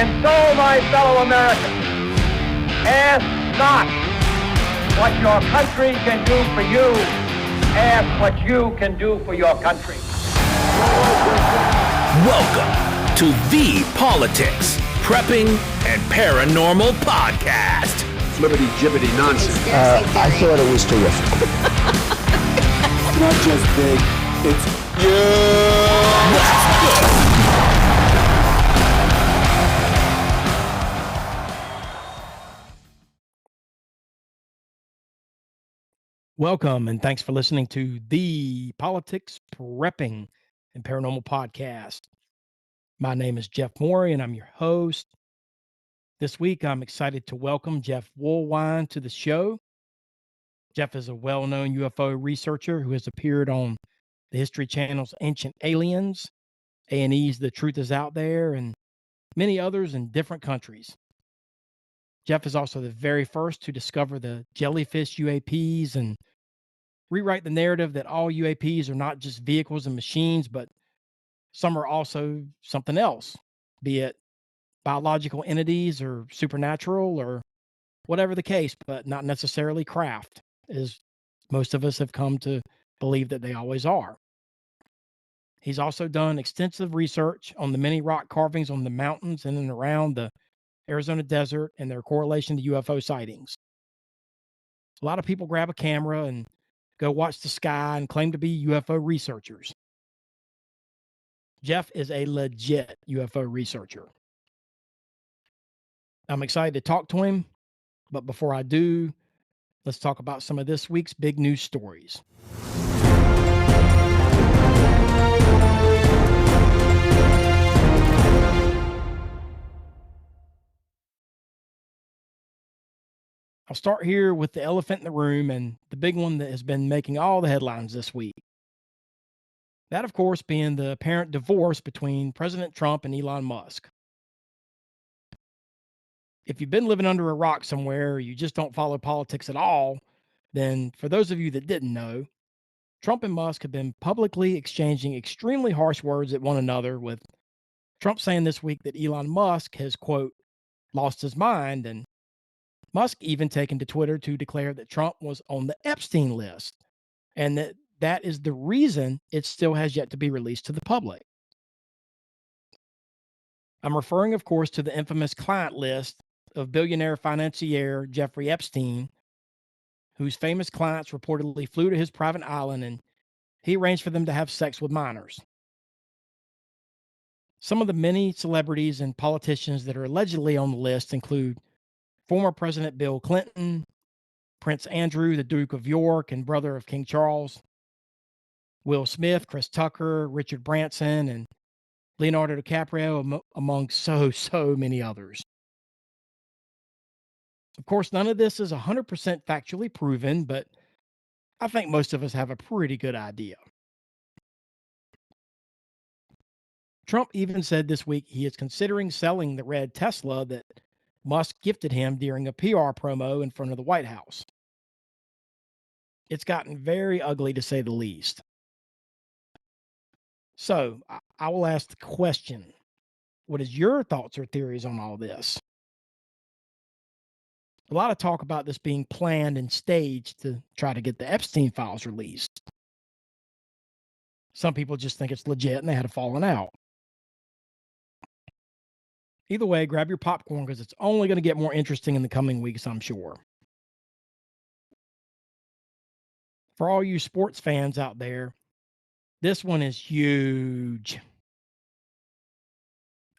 And so, my fellow Americans, ask not what your country can do for you. Ask what you can do for your country. Welcome to the Politics, Prepping, and Paranormal Podcast. Flippity-jibbity nonsense. I thought it was terrific. It's not just big, it's yeah. Let's go. Welcome, and thanks for listening to the Politics, Prepping, and Paranormal Podcast. My name is Jeff Morey, and I'm your host. This week, I'm excited to welcome Jeff Woolwine to the show. Jeff is a well-known UFO researcher who has appeared on the History Channel's Ancient Aliens, A&E's The Truth Is Out There, and many others in different countries. Jeff is also the very first to discover the jellyfish UAPs and rewrite the narrative that all UAPs are not just vehicles and machines, but some are also something else, be it biological entities or supernatural or whatever the case, but not necessarily craft, as most of us have come to believe that they always are. He's also done extensive research on the many rock carvings on the mountains in and around the Arizona desert and their correlation to UFO sightings. A lot of people grab a camera and go watch the sky and claim to be UFO researchers. Jeff is a legit UFO researcher. I'm excited to talk to him, but before I do, let's talk about some of this week's big news stories. I'll start here with the elephant in the room and the big one that has been making all the headlines this week. That, of course, being the apparent divorce between President Trump and Elon Musk. If you've been living under a rock somewhere or you just don't follow politics at all, then for those of you that didn't know, Trump and Musk have been publicly exchanging extremely harsh words at one another, with Trump saying this week that Elon Musk has, quote, lost his mind, and Musk even taken to Twitter to declare that Trump was on the Epstein list and that is the reason it still has yet to be released to the public. I'm referring, of course, to the infamous client list of billionaire financier Jeffrey Epstein, whose famous clients reportedly flew to his private island and he arranged for them to have sex with minors. Some of the many celebrities and politicians that are allegedly on the list include former President Bill Clinton, Prince Andrew, the Duke of York and brother of King Charles, Will Smith, Chris Tucker, Richard Branson, and Leonardo DiCaprio, among so many others. Of course, none of this is 100% factually proven, but I think most of us have a pretty good idea. Trump even said this week he is considering selling the red Tesla that Musk gifted him during a PR promo in front of the White House. It's gotten very ugly, to say the least. So I will ask the question, what is your thoughts or theories on all this? A lot of talk about this being planned and staged to try to get the Epstein files released. Some people just think it's legit and they had a falling out. Either way, grab your popcorn because it's only going to get more interesting in the coming weeks, I'm sure. For all you sports fans out there, this one is huge.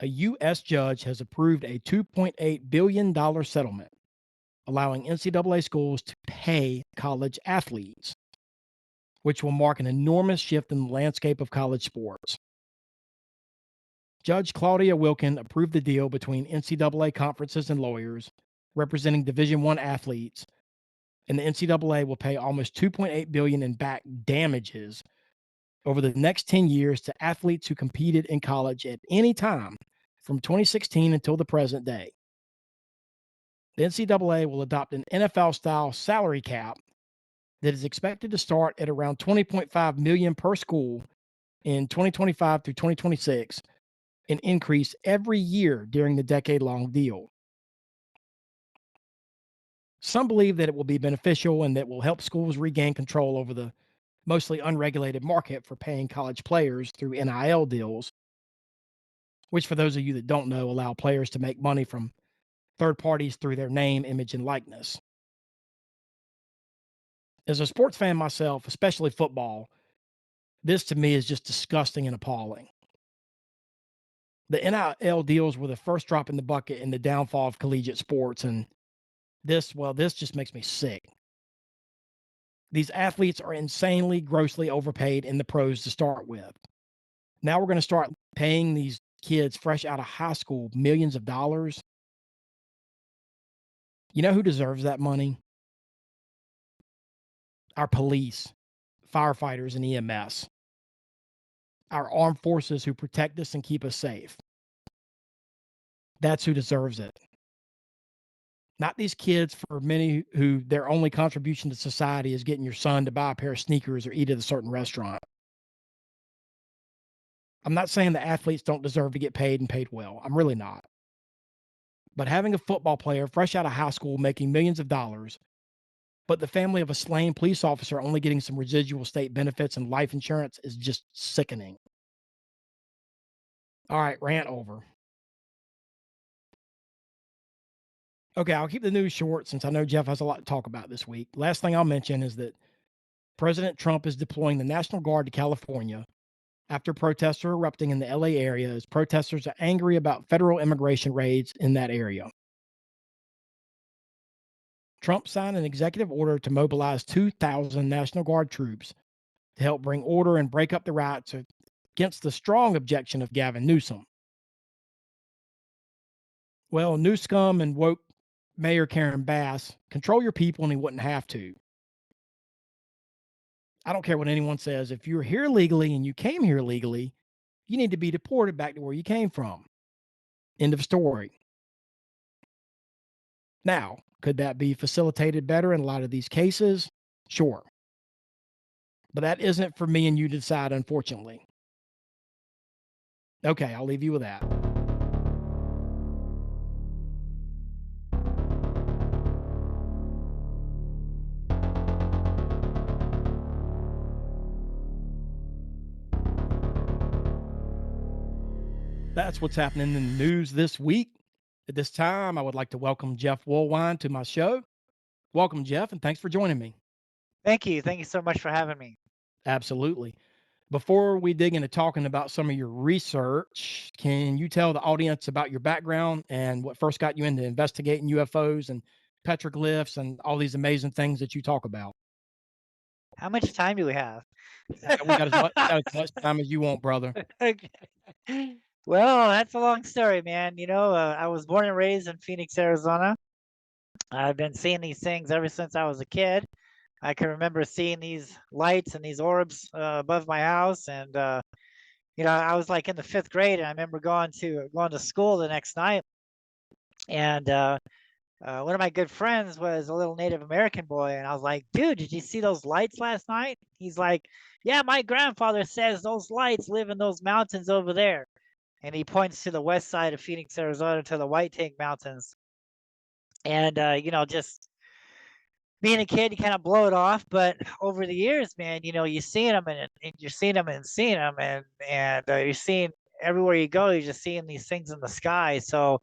A U.S. judge has approved a $2.8 billion settlement, allowing NCAA schools to pay college athletes, which will mark an enormous shift in the landscape of college sports. Judge Claudia Wilkin approved the deal between NCAA conferences and lawyers representing Division I athletes, and the NCAA will pay almost $2.8 billion in back damages over the next 10 years to athletes who competed in college at any time from 2016 until the present day. The NCAA will adopt an NFL-style salary cap that is expected to start at around $20.5 million per school in 2025 through 2026, and increase every year during the decade-long deal. Some believe that it will be beneficial and that will help schools regain control over the mostly unregulated market for paying college players through NIL deals, which, for those of you that don't know, allow players to make money from third parties through their name, image, and likeness. As a sports fan myself, especially football, this to me is just disgusting and appalling. The NIL deals were the first drop in the bucket in the downfall of collegiate sports, and this just makes me sick. These athletes are insanely, grossly overpaid in the pros to start with. Now we're going to start paying these kids fresh out of high school millions of dollars. You know who deserves that money? Our police, firefighters, and EMS. Our armed forces who protect us and keep us safe. That's who deserves it. Not these kids, for many who their only contribution to society is getting your son to buy a pair of sneakers or eat at a certain restaurant. I'm not saying the athletes don't deserve to get paid and paid well. I'm really not. But having a football player fresh out of high school making millions of dollars, but the family of a slain police officer only getting some residual state benefits and life insurance is just sickening. All right, rant over. Okay, I'll keep the news short since I know Jeff has a lot to talk about this week. Last thing I'll mention is that President Trump is deploying the National Guard to California after protests are erupting in the LA area as protesters are angry about federal immigration raids in that area. Trump signed an executive order to mobilize 2,000 National Guard troops to help bring order and break up the riots against the strong objection of Gavin Newsom. Well, Newsom and woke Mayor Karen Bass control your people and he wouldn't have to. I don't care what anyone says. If you're here legally and you came here legally, you need to be deported back to where you came from. End of story. Now, could that be facilitated better in a lot of these cases? Sure. But that isn't for me and you to decide, unfortunately. Okay, I'll leave you with that. That's what's happening in the news this week. At this time, I would like to welcome Jeff Woolwine to my show. Welcome, Jeff, and thanks for joining me. Thank you. Thank you so much for having me. Absolutely. Before we dig into talking about some of your research, can you tell the audience about your background and what first got you into investigating UFOs and petroglyphs and all these amazing things that you talk about? How much time do we have? We got as much time as you want, brother. Okay. Well, that's a long story, man. I was born and raised in Phoenix, Arizona. I've been seeing these things ever since I was a kid. I can remember seeing these lights and these orbs above my house, and I was like in the 5th grade, and I remember going to school the next night, and one of my good friends was a little Native American boy, and I was like, "Dude, did you see those lights last night?" He's like, "Yeah, my grandfather says those lights live in those mountains over there," and he points to the west side of Phoenix, Arizona, to the White Tank Mountains, and just being a kid, you kind of blow it off, but over the years, man, you're seeing them and you're seeing them and seeing them, and you're seeing everywhere you go, you're just seeing these things in the sky. So,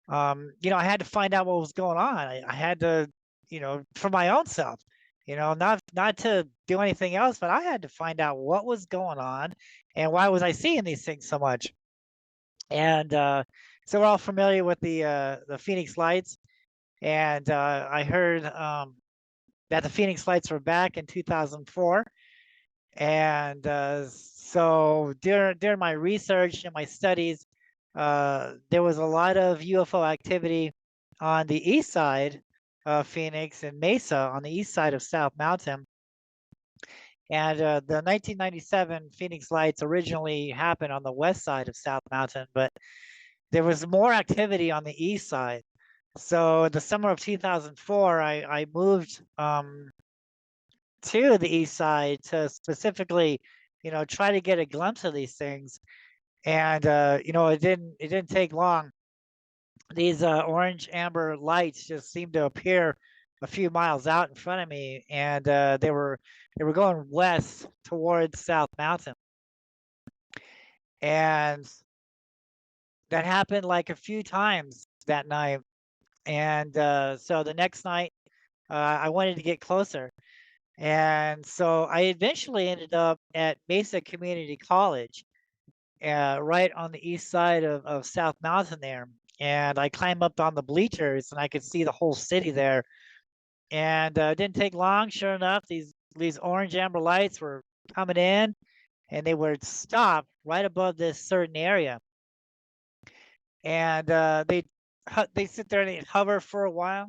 I had to find out what was going on. I had to, for my own self, not to do anything else, but I had to find out what was going on and why was I seeing these things so much. And so we're all familiar with the Phoenix Lights, and I heard that the Phoenix Lights were back in 2004. And so during my research and my studies, there was a lot of UFO activity on the east side of Phoenix and Mesa on the east side of South Mountain. And the 1997 Phoenix Lights originally happened on the west side of South Mountain, but there was more activity on the east side. So in the summer of 2004, I moved to the east side to specifically, try to get a glimpse of these things. And it didn't take long. These orange amber lights just seemed to appear a few miles out in front of me, and they were going west towards South Mountain, and that happened like a few times that night. And so the next night, I wanted to get closer, and so I eventually ended up at Mesa Community College, right on the east side of South Mountain there. And I climbed up on the bleachers, and I could see the whole city there. And it didn't take long. Sure enough, these orange amber lights were coming in, and they would stop right above this certain area. And they sit there and they hover for a while,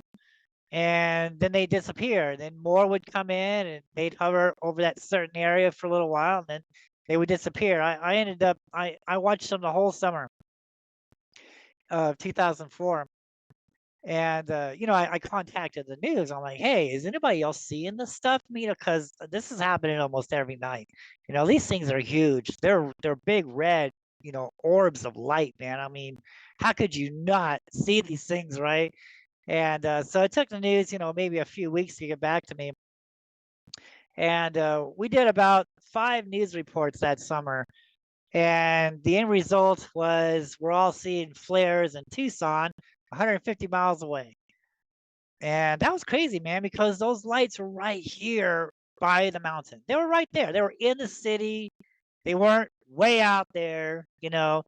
and then they disappear. Then more would come in, and they'd hover over that certain area for a little while, and then they would disappear. I ended up I watched them the whole summer of 2004. And I contacted the news. I'm like, hey, is anybody else seeing this stuff? Because this is happening almost every night. These things are huge. They're big red, orbs of light, man. I mean, how could you not see these things, right? And so it took the news, maybe a few weeks to get back to me. And we did about 5 news reports that summer. And the end result was we're all seeing flares in Tucson, 150 miles away. And that was crazy, man, because those lights were right here by the mountain. They were right there. They were in the city. They weren't way out there. There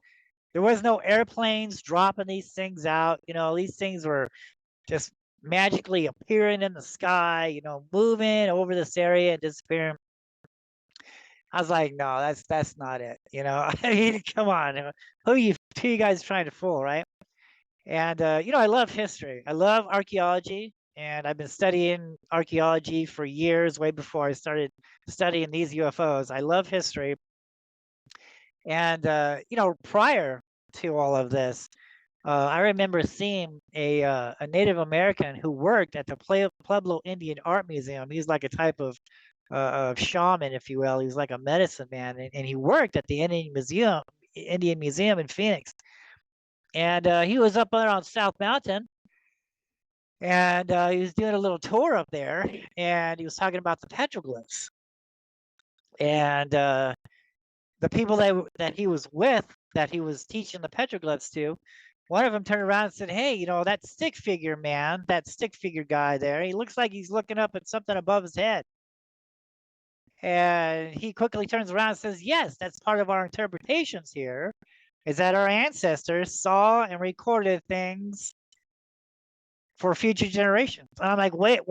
was no airplanes dropping these things out. These things were just magically appearing in the sky, moving over this area and disappearing. I was like, no, that's not it. I mean, come on, who are you guys trying to fool, right? And I love history. I love archaeology, and I've been studying archaeology for years, way before I started studying these UFOs. I love history, and prior to all of this, I remember seeing a Native American who worked at the Pueblo Indian Art Museum. He's like a type of shaman, if you will. He was like a medicine man, and he worked at the Indian Museum in Phoenix. And he was up there on South Mountain, and he was doing a little tour up there, and he was talking about the petroglyphs. And the people that he was with, that he was teaching the petroglyphs to, one of them turned around and said, hey, that stick figure man, that stick figure guy there, he looks like he's looking up at something above his head. And he quickly turns around and says, yes, that's part of our interpretations here, is that our ancestors saw and recorded things for future generations. And I'm like, wait,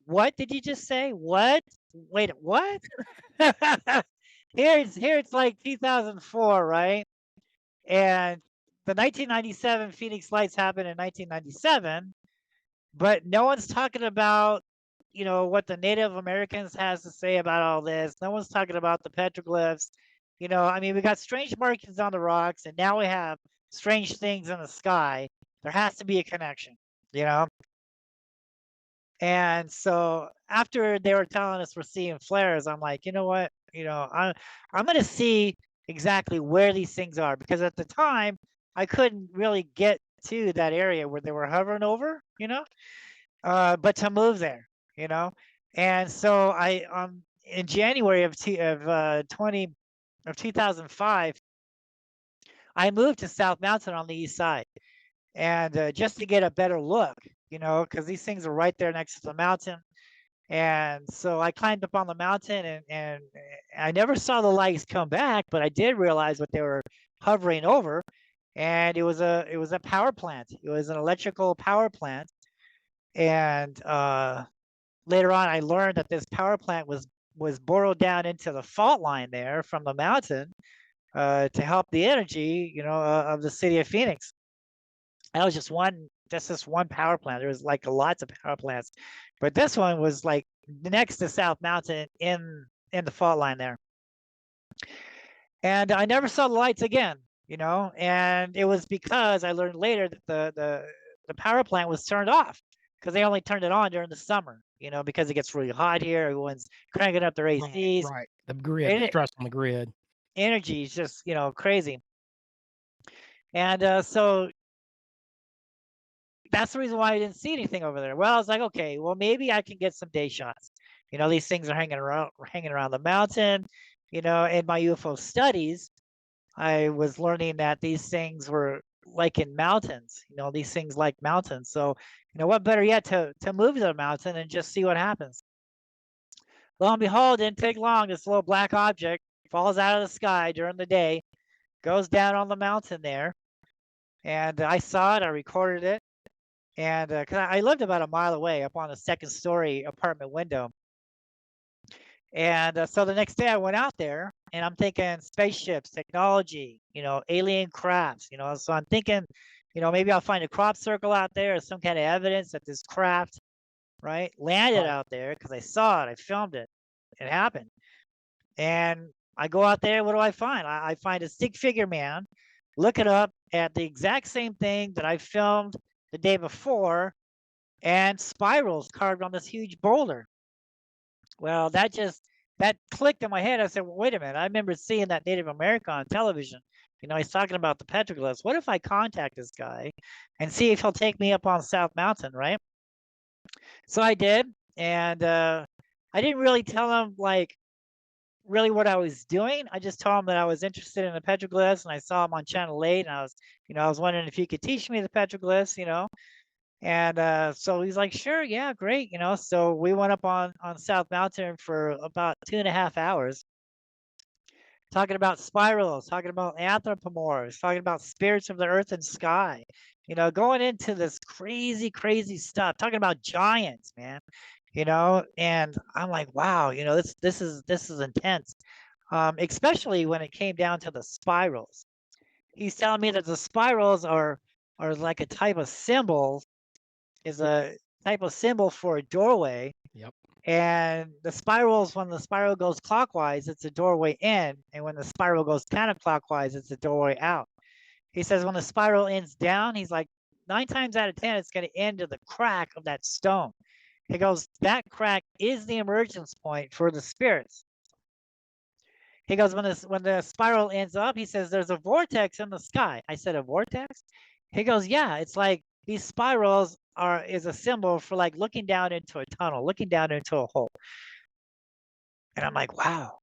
what did you just say? What? Wait, what? Here it's like 2004, right? And the 1997 Phoenix Lights happened in 1997, but no one's talking about, what the Native Americans has to say about all this. No one's talking about the petroglyphs. I mean, we got strange markings on the rocks, and now we have strange things in the sky. There has to be a connection, And so after they were telling us we're seeing flares, I'm like, you know what? I'm going to see exactly where these things are, because at the time I couldn't really get to that area where they were hovering over, but to move there, And so in January of 2005, I moved to South Mountain on the east side, and just to get a better look, because these things are right there next to the mountain. And so I climbed up on the mountain, and I never saw the lights come back, but I did realize what they were hovering over, and it was a power plant. It was an electrical power plant, and later on I learned that this power plant was borrowed down into the fault line there from the mountain to help the energy, of the city of Phoenix. That was just this one power plant. There was like lots of power plants, but this one was like next to South Mountain in the fault line there. And I never saw the lights again, and it was because I learned later that the power plant was turned off, because they only turned it on during the summer, because it gets really hot here. Everyone's cranking up their ACs. Right. The grid, stress on the grid. Energy is just, crazy. And so that's the reason why I didn't see anything over there. Well, I was like, okay, well, maybe I can get some day shots. These things are hanging around the mountain. In my UFO studies, I was learning that these things were like in mountains. These things like mountains. So, what better yet to move to the mountain and just see what happens. Lo and behold, didn't take long. This little black object falls out of the sky during the day, goes down on the mountain there, and I saw it. I recorded it. And cause I lived about a mile away up on a second story apartment window. And so the next day I went out there and I'm thinking spaceships, technology, alien crafts, so I'm thinking, maybe I'll find a crop circle out there or some kind of evidence that this craft, right, landed out there because I saw it, I filmed it, it happened. And I go out there, what do I find? I find a stick figure man, look it up at the exact same thing that I filmed the day before, and spirals carved on this huge boulder. Well, that clicked in my head. I said, well, wait a minute. I remember seeing that Native American on television. He's talking about the petroglyphs. What if I contact this guy and see if he'll take me up on South Mountain, right? So I did, and I didn't really tell him really what I was doing. I just told him that I was interested in the petroglyphs, and I saw him on Channel 8, and I was wondering if he could teach me the petroglyphs, And so he's like, sure, yeah, great, So we went up on South Mountain for about 2.5 hours, talking about spirals, talking about anthropomorphs, talking about spirits of the earth and sky, going into this crazy, crazy stuff, talking about giants, man. And I'm like, wow, this is intense, especially when it came down to the spirals. He's telling me that the spirals are like a type of symbol, is a type of symbol for a doorway. Yep. And the spirals, when the spiral goes clockwise, it's a doorway in, and when the spiral goes counterclockwise, it's a doorway out. He says when the spiral ends down, he's like 9 times out of 10, it's going to end to the crack of that stone. He goes, that crack is the emergence point for the spirits. He goes, when the spiral ends up, he says, there's a vortex in the sky. I said, a vortex? He goes, yeah, it's like these spirals is a symbol for like looking down into a tunnel, looking down into a hole. And I'm like, wow,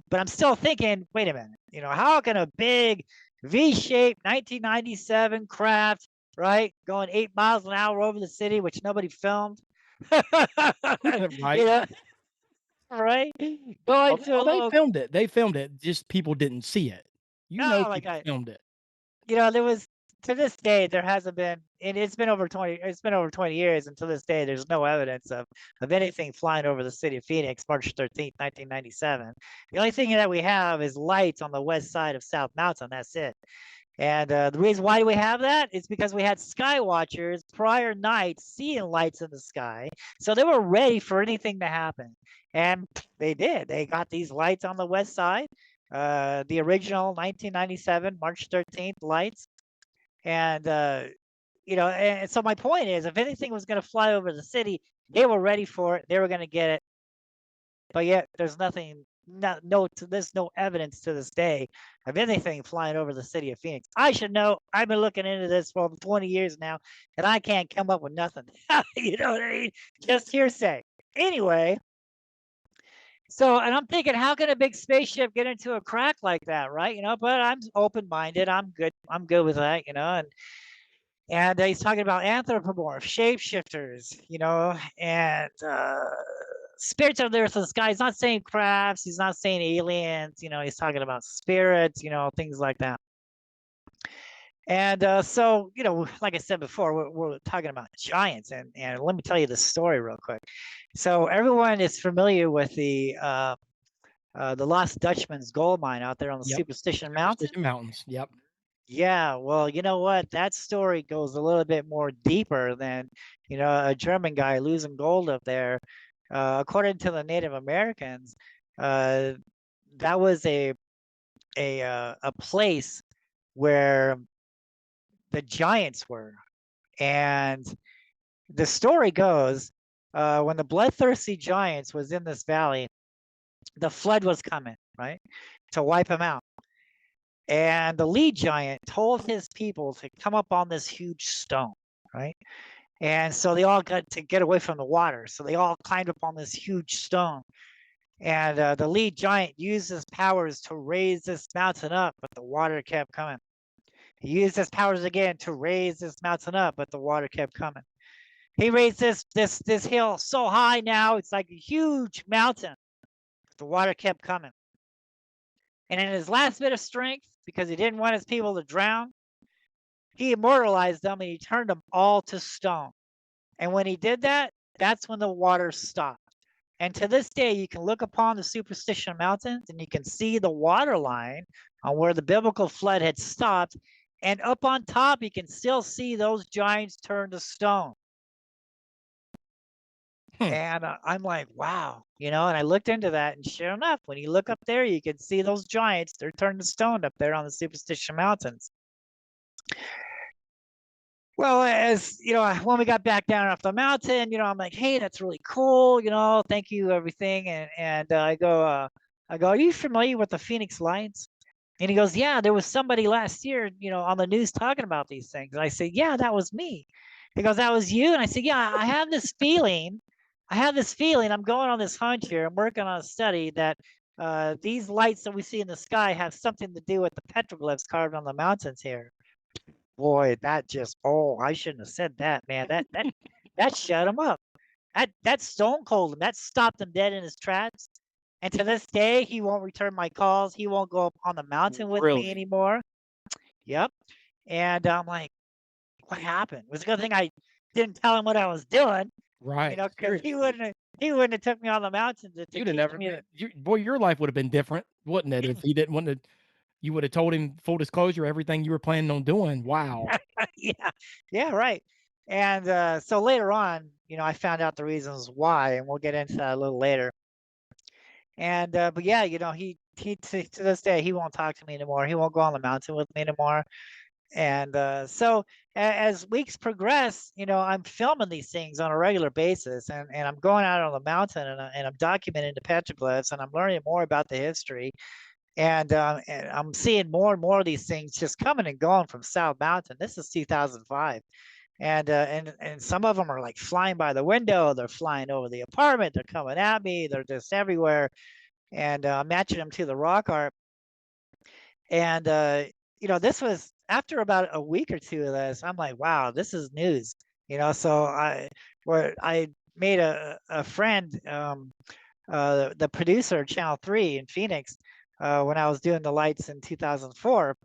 but I'm still thinking, wait a minute, how can a big V-shaped 1997 craft, right, going 8 miles an hour over the city, which nobody filmed, Right. Right? They filmed it. They filmed it. Just people didn't see it. People filmed it. There was, to this day, there hasn't been, and it's been over 20 years, and to this day, there's no evidence of anything flying over the city of Phoenix, March 13th, 1997. The only thing that we have is lights on the west side of South Mountain. That's it. And the reason why do we have that is because we had sky watchers prior nights seeing lights in the sky. So they were ready for anything to happen. And they did. They got these lights on the west side, the original 1997 March 13th lights. And, and so my point is, if anything was going to fly over the city, they were ready for it. They were going to get it. But yet there's nothing, there's no evidence to this day of anything flying over the city of Phoenix. I should know. I've been looking into this for over 20 years now, and I can't come up with nothing. You know what I mean? Just hearsay. Anyway, so, and I'm thinking, how can a big spaceship get into a crack like that, right? But I'm open-minded. I'm good. I'm good with that, and he's talking about anthropomorphs, shapeshifters, and spirits of the earth and the sky. He's not saying crafts. He's not saying aliens. He's talking about spirits, things like that. And so, like I said before, we're talking about giants. And let me tell you the story real quick. So everyone is familiar with the Lost Dutchman's gold mine out there on the Superstition Mountain. Superstition Mountains, yep. Yeah, well, you know what? That story goes a little bit more deeper than, a German guy losing gold up there. According to the Native Americans, that was a place where the giants were. And the story goes, when the bloodthirsty giants was in this valley, the flood was coming, right, to wipe them out. And the lead giant told his people to come up on this huge stone, right? And so they all got to get away from the water. So they all climbed up on this huge stone. And the lead giant used his powers to raise this mountain up, but the water kept coming. He used his powers again to raise this mountain up, but the water kept coming. He raised this hill so high now, it's like a huge mountain. But the water kept coming. And in his last bit of strength, because he didn't want his people to drown, he immortalized them and he turned them all to stone. And when he did that, that's when the water stopped. And to this day, you can look upon the Superstition Mountains and you can see the water line on where the biblical flood had stopped. And up on top, you can still see those giants turn to stone. And I'm like, wow, and I looked into that, and sure enough, when you look up there, you can see those giants. They're turned to stone up there on the Superstition Mountains. Well, as when we got back down off the mountain, I'm like, hey, that's really cool, thank you, everything. And I go, are you familiar with the Phoenix Lights? And he goes, yeah, there was somebody last year, on the news talking about these things. And I said, yeah, that was me. He goes, that was you? And I said, yeah, I have this feeling. I'm going on this hunt here. I'm working on a study that these lights that we see in the sky have something to do with the petroglyphs carved on the mountains here. Boy, that just, I shouldn't have said that, man. That shut him up. That stone cold him. That stopped him dead in his tracks. And to this day, he won't return my calls. He won't go up on the mountain with me anymore. Yep. And I'm like, what happened? It was a good thing I didn't tell him what I was doing. Right. Because he wouldn't have took me on the mountain to You'd have never. Your life would have been different, wouldn't it? If he didn't want to, you would have told him full disclosure everything you were planning on doing. Wow. Yeah, right. And so later on, I found out the reasons why, and we'll get into that a little later. And but yeah, he to this day he won't talk to me anymore. He won't go on the mountain with me anymore. And so as weeks progress, I'm filming these things on a regular basis, and I'm going out on the mountain, and I'm documenting the petroglyphs, and I'm learning more about the history, and I'm seeing more and more of these things just coming and going from South Mountain. This is 2005. And some of them are like flying by the window, they're flying over the apartment, they're coming at me, they're just everywhere, and I'm matching them to the rock art. And this was after about a week or two of this. I'm like, wow, this is news. So I made a friend, the producer of Channel 3 in Phoenix, when I was doing the lights in 2004.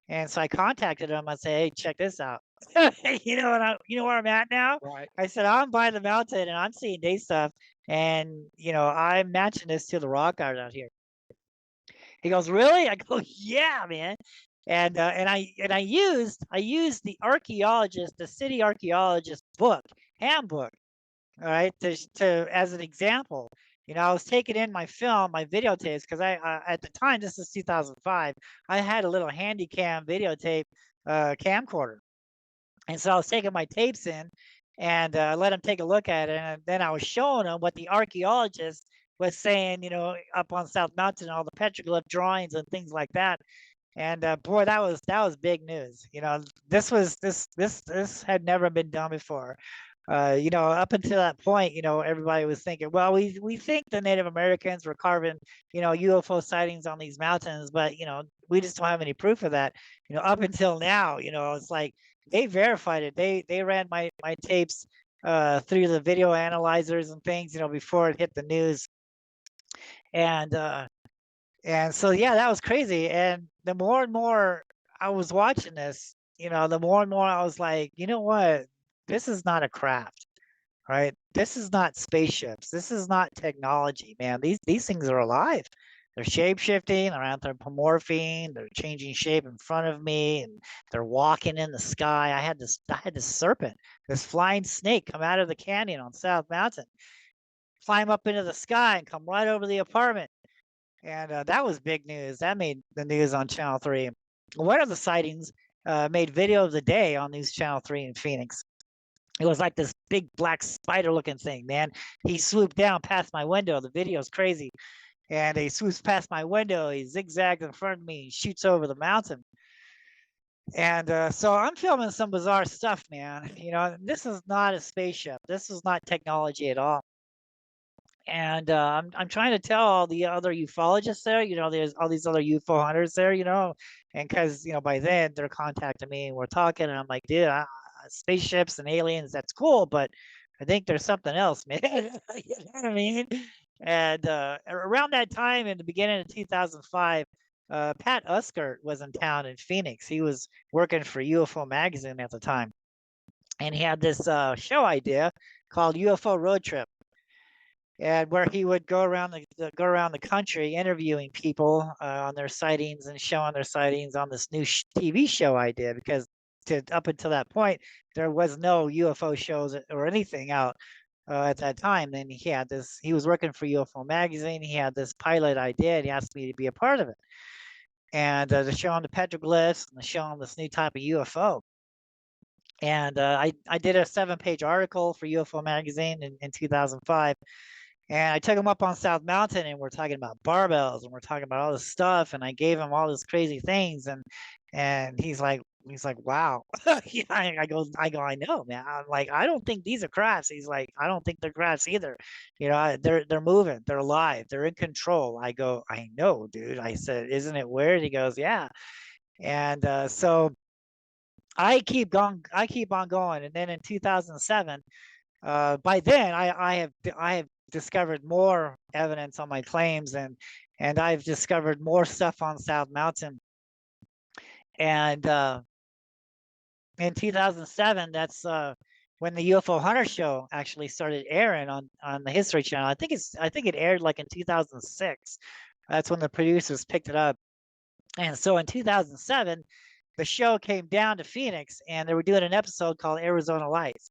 And so I contacted him. I said, hey, check this out. You know where I'm at now? Right. I said, I'm by the mountain and I'm seeing day stuff. And, I'm matching this to the rock art out here. He goes, really? I go, yeah, man. And I used the city archaeologist handbook, all right, to as an example. I was taking in my film, my videotapes, because I at the time, this is 2005, I had a little handy cam videotape camcorder. And so I was taking my tapes in and let him take a look at it. And then I was showing him what the archaeologist was saying, up on South Mountain, all the petroglyph drawings and things like that. And boy, that was big news. This had never been done before. Up until that point, everybody was thinking, well, we think the Native Americans were carving, UFO sightings on these mountains, but we just don't have any proof of that. Up until now, it's like they verified it. They ran my tapes through the video analyzers and things, before it hit the news. And so yeah, that was crazy. And the more and more I was watching this, the more and more I was like, you know what? This is not a craft, right? This is not spaceships. This is not technology, man. These things are alive. They're shape-shifting, they're anthropomorphing, they're changing shape in front of me, and they're walking in the sky. I had this serpent, this flying snake come out of the canyon on South Mountain, climb up into the sky and come right over the apartment. And that was big news. That made the news on Channel 3. One of the sightings made video of the day on News Channel 3 in Phoenix. It was like this big black spider looking thing, man. He swooped down past my window. The video is crazy. and he swoops past my window. He zigzags in front of me and shoots over the mountain. And so I'm filming some bizarre stuff, man. This is not a spaceship. This is not technology at all. And I'm trying to tell all the other ufologists there, there's all these other UFO hunters there, and because by then they're contacting me and we're talking, and I'm like, dude, spaceships and aliens, that's cool, but I think there's something else, man. You know what I mean? And around that time, in the beginning of 2005, Pat Uskert was in town in Phoenix. He was working for UFO Magazine at the time, and he had this show idea called UFO Road Trip, and where he would go around the country interviewing people on their sightings and showing their sightings on this new TV show idea, because up until that point there was no UFO shows or anything out at that time. Then he was working for UFO Magazine. He had this pilot idea, and he asked me to be a part of it, and to show him the petroglyphs and to show him this new type of UFO. And I did a 7-page article for UFO Magazine in 2005. And I took him up on South Mountain, and we're talking about barbells, and we're talking about all this stuff, and I gave him all these crazy things, and he's like, wow. Yeah, I go, I know, man. I'm like, I don't think these are crafts. He's like, I don't think they're crafts either. They're moving, they're alive, they're in control. I go, I know, dude. I said, isn't it weird? He goes, yeah. And so I keep on going, and then in 2007, by then I have discovered more evidence on my claims, and I've discovered more stuff on South Mountain. And in 2007, that's when the UFO Hunter show actually started airing on the History Channel. I think it aired like in 2006. That's when the producers picked it up. And so in 2007, the show came down to Phoenix, and they were doing an episode called Arizona Lights.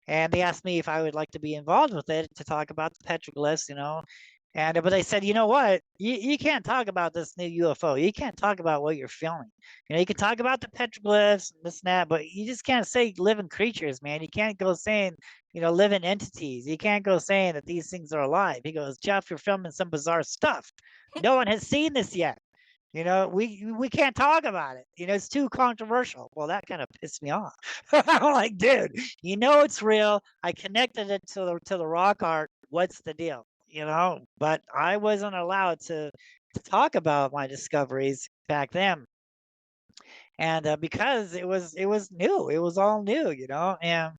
And they asked me if I would like to be involved with it to talk about the petroglyphs, but they said, you know what, you can't talk about this new UFO. You can't talk about what you're filming. You can talk about the petroglyphs and this and that, but you just can't say living creatures, man. You can't go saying, living entities. You can't go saying that these things are alive. He goes, Jeff, you're filming some bizarre stuff. No one has seen this yet. We can't talk about it. It's too controversial. Well, that kind of pissed me off. I'm like, dude, it's real. I connected it to the rock art. What's the deal? But I wasn't allowed to talk about my discoveries back then, and because it was new. It was all new, and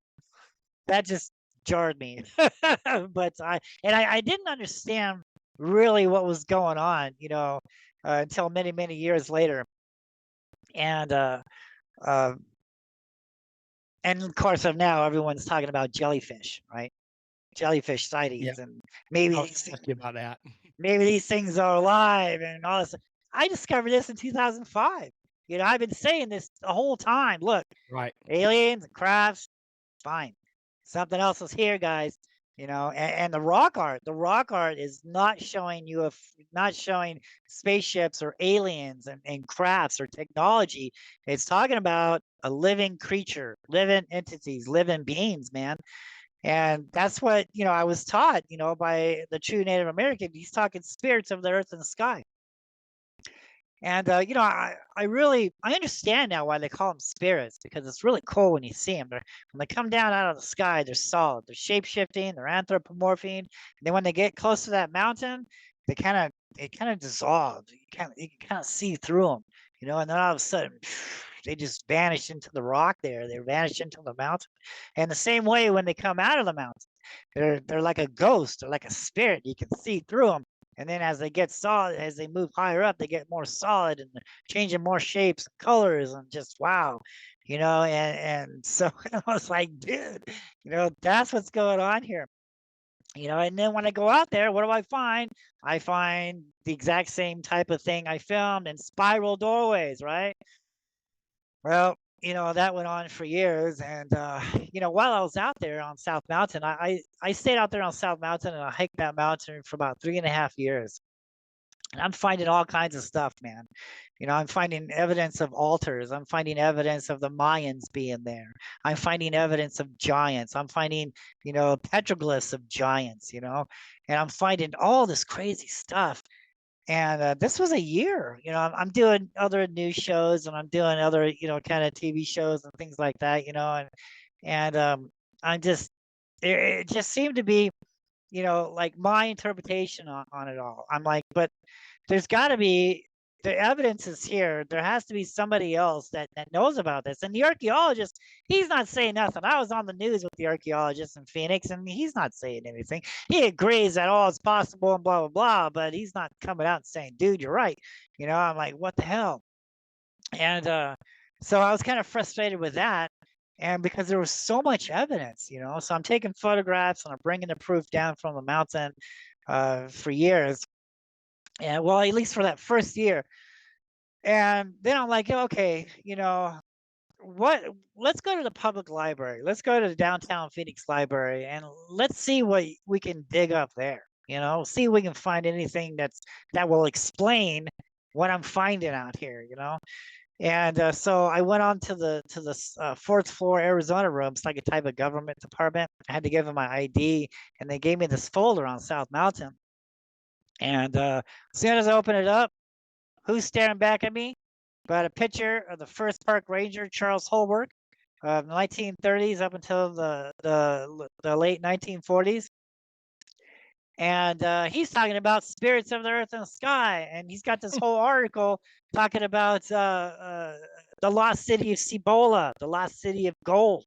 that just jarred me. But I didn't understand really what was going on, until many, many years later. And of course, now everyone's talking about jellyfish, right? Jellyfish sightings, and maybe I'll ask you about that. maybe these things are alive and all this. I discovered this in 2005. I've been saying this the whole time. Look, Right. aliens and crafts, fine. Something else is here, guys. And the rock art is not showing not showing spaceships or aliens and crafts or technology. It's talking about a living creature, living entities, living beings, man. And that's what, I was taught, by the true Native American. He's talking spirits of the earth and the sky. And, I understand now why they call them spirits, because it's really cool when you see them. When they come down out of the sky, they're solid. They're shape-shifting. They're anthropomorphing. And then when they get close to that mountain, they kind of dissolve. You can kind of see through them, and then all of a sudden, they just vanish into the rock there. They vanish into the mountain. And the same way when they come out of the mountain, they're like a ghost. They're like a spirit. You can see through them. And then as they get solid, as they move higher up, they get more solid and changing more shapes and colors, and just wow, and so I was like, dude, that's what's going on here. And then when I go out there, what do I find? I find the exact same type of thing I filmed in spiral doorways, right? Well, that went on for years. And, while I was out there on South Mountain, I stayed out there on South Mountain, and I hiked that mountain for about 3.5 years. And I'm finding all kinds of stuff, man. I'm finding evidence of altars. I'm finding evidence of the Mayans being there. I'm finding evidence of giants. I'm finding, petroglyphs of giants, and I'm finding all this crazy stuff. And this was a year. I'm doing other news shows, and I'm doing other, kind of TV shows and things like that, and I'm just, it just seemed to be, like my interpretation on it all. I'm like, but there's got to be, the evidence is here. There has to be somebody else that knows about this. And the archaeologist, he's not saying nothing. I was on the news with the archaeologist in Phoenix, and he's not saying anything. He agrees that all is possible and blah, blah, blah, but he's not coming out and saying, dude, you're right. I'm like, what the hell? And so I was kind of frustrated with that. And because there was so much evidence, so I'm taking photographs and I'm bringing the proof down from the mountain for years. And well, at least for that first year. And then I'm like, okay, let's go to the public library. Let's go to the downtown Phoenix library and let's see what we can dig up there. See if we can find anything that will explain what I'm finding out here, And so I went on to the fourth floor Arizona room. It's like a type of government department. I had to give them my ID, and they gave me this folder on South Mountain. And as soon as I open it up, who's staring back at me? But a picture of the first park ranger, Charles Holbrook, of the 1930s up until the late 1940s. And he's talking about spirits of the earth and the sky. And he's got this whole article talking about the lost city of Cibola, the lost city of gold,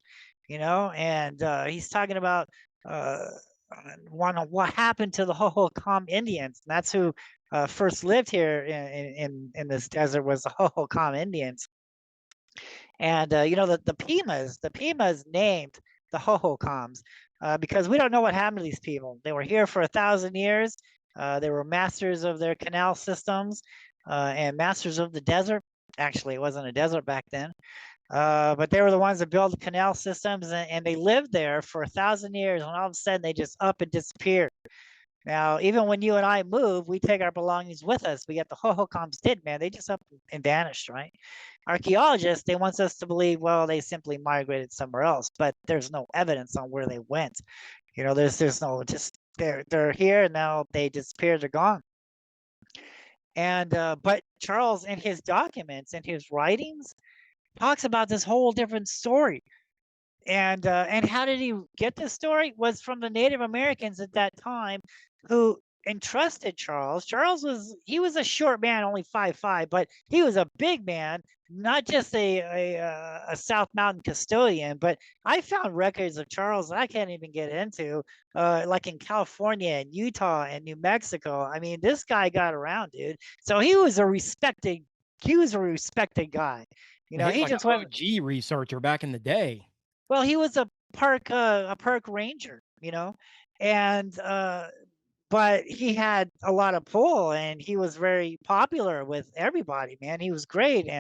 and he's talking about what happened to the Hohokam Indians. And that's who first lived here in this desert, was the Hohokam Indians. And the Pimas named the Hohokams because we don't know what happened to these people. They were here for 1,000 years. They were masters of their canal systems and masters of the desert. Actually, it wasn't a desert back then. But they were the ones that built the canal systems, and they lived there for 1,000 years, and all of a sudden they just up and disappeared. Now, even when you and I move, we take our belongings with us. But yet the Hohokams did, man. They just up and vanished, right? Archaeologists, they want us to believe, well, they simply migrated somewhere else, but there's no evidence on where they went. There's no, just they're here, and now they disappeared, they're gone. And but Charles, in his documents, in his writings, talks about this whole different story. And how did he get this story? Was from the Native Americans at that time who entrusted Charles. He was a short man, only 5'5", but he was a big man, not just a South Mountain custodian. But I found records of Charles that I can't even get into, like in California and Utah and New Mexico. I mean, this guy got around, dude. So he was a respected guy. He he like just an went. OG researcher back in the day. Well, he was a park ranger, and but he had a lot of pull, and he was very popular with everybody, man. He was great,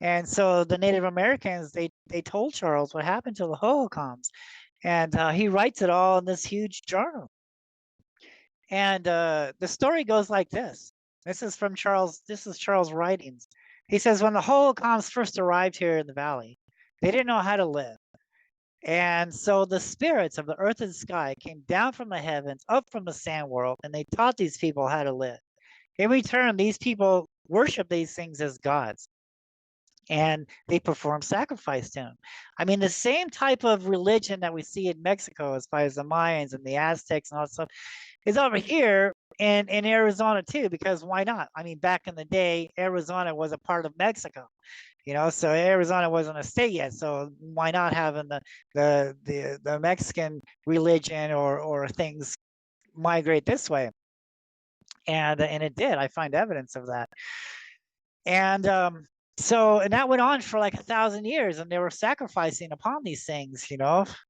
and so the Native Americans, they told Charles what happened to the Hohokams, and he writes it all in this huge journal. And the story goes like this. This is Charles' writings. He says, when the Hohokams first arrived here in the valley, they didn't know how to live. And so the spirits of the earth and sky came down from the heavens, up from the sand world, and they taught these people how to live. In return, these people worship these things as gods, and they perform sacrifice to them. I mean, the same type of religion that we see in Mexico, as far as the Mayans and the Aztecs and all that stuff, is over here in Arizona too, because why not? I mean, back in the day, Arizona was a part of Mexico. So Arizona wasn't a state yet, so why not having the Mexican religion or things migrate this way? And it did. I find evidence of that. And and that went on for like 1,000 years, and they were sacrificing upon these things,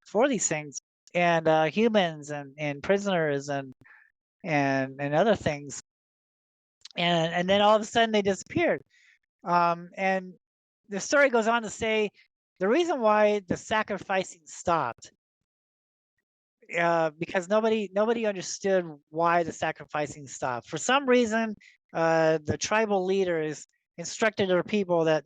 for these things, and humans and prisoners and other things. And then all of a sudden they disappeared. And the story goes on to say the reason why the sacrificing stopped, because nobody understood why the sacrificing stopped. For some reason, the tribal leaders instructed their people that,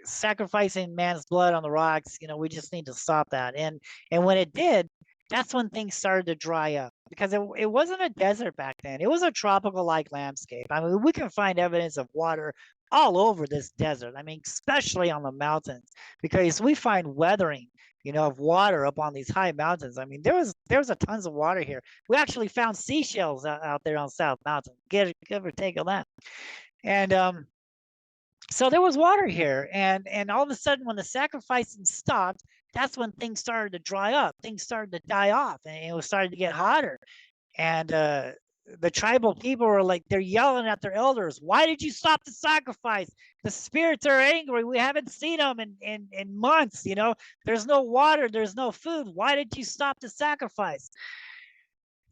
sacrificing man's blood on the rocks, we just need to stop that. And when it did, that's when things started to dry up. because it wasn't a desert back then. It was a tropical-like landscape. I mean, we can find evidence of water all over this desert. I mean, especially on the mountains, because we find weathering, of water up on these high mountains. I mean, there was a tons of water here. We actually found seashells out there on South Mountain. Give or take on that. And so there was water here, and all of a sudden, when the sacrificing stopped, that's when things started to dry up. Things started to die off, and it was starting to get hotter. And the tribal people were like, they're yelling at their elders, "Why did you stop the sacrifice? The spirits are angry. We haven't seen them in months. There's no water. There's no food. Why did you stop the sacrifice?"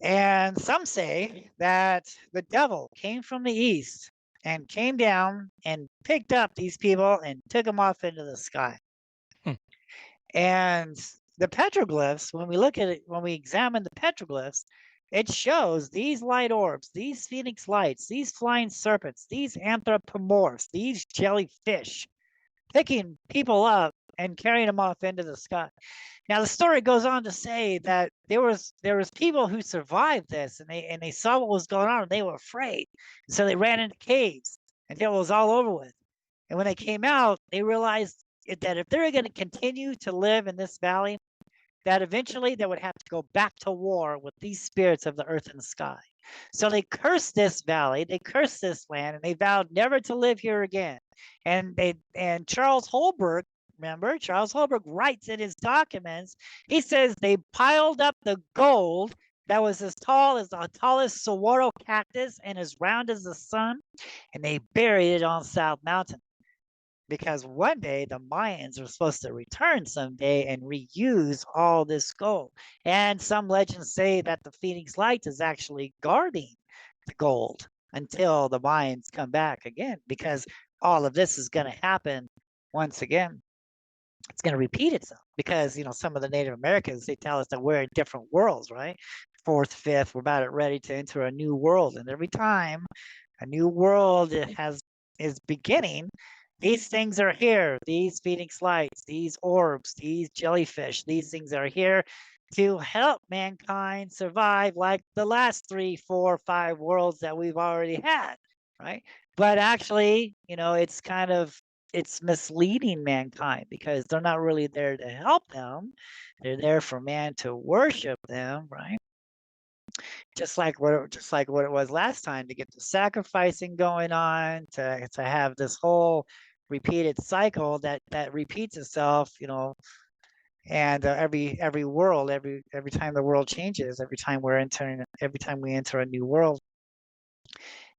And some say that the devil came from the east and came down and picked up these people and took them off into the sky. Hmm. And the petroglyphs, when we look at it, when we examine the petroglyphs, it shows these light orbs, these phoenix lights, these flying serpents, these anthropomorphs, these jellyfish, picking people up and carrying them off into the sky. Now the story goes on to say that there was people who survived this, and they saw what was going on, and they were afraid, so they ran into caves until it was all over with. And when they came out, they realized that if they were going to continue to live in this valley, that eventually they would have to go back to war with these spirits of the earth and the sky. So they cursed this valley, they cursed this land, and they vowed never to live here again. And Charles Holbrook, remember, Charles Holbrook writes in his documents, he says they piled up the gold that was as tall as the tallest saguaro cactus and as round as the sun, and they buried it on South Mountain. Because one day the Mayans are supposed to return someday and reuse all this gold. And some legends say that the Phoenix Light is actually guarding the gold until the Mayans come back again, because all of this is going to happen once again. It's going to repeat itself because, some of the Native Americans, they tell us that we're in different worlds, right? Fourth, fifth, we're about ready to enter a new world. And every time a new world is beginning, these things are here, these Phoenix Lights, these orbs, these jellyfish, these things are here to help mankind survive like the last 3, 4, 5 worlds that we've already had, right? But actually, it's misleading mankind because they're not really there to help them. They're there for man to worship them, right? Just like what it was last time, to get the sacrificing going on, to have this whole repeated cycle that repeats itself, and every world, every time the world changes, every time we enter a new world.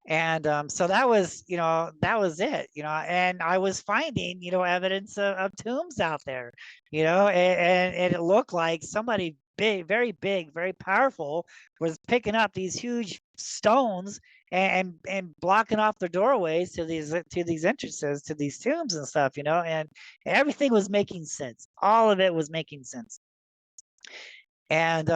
And so that was it, and I was finding, evidence of tombs out there, and it looked like somebody big, very powerful was picking up these huge stones and blocking off the doorways to these entrances to these tombs and stuff, and everything was making sense. All of it was making sense. And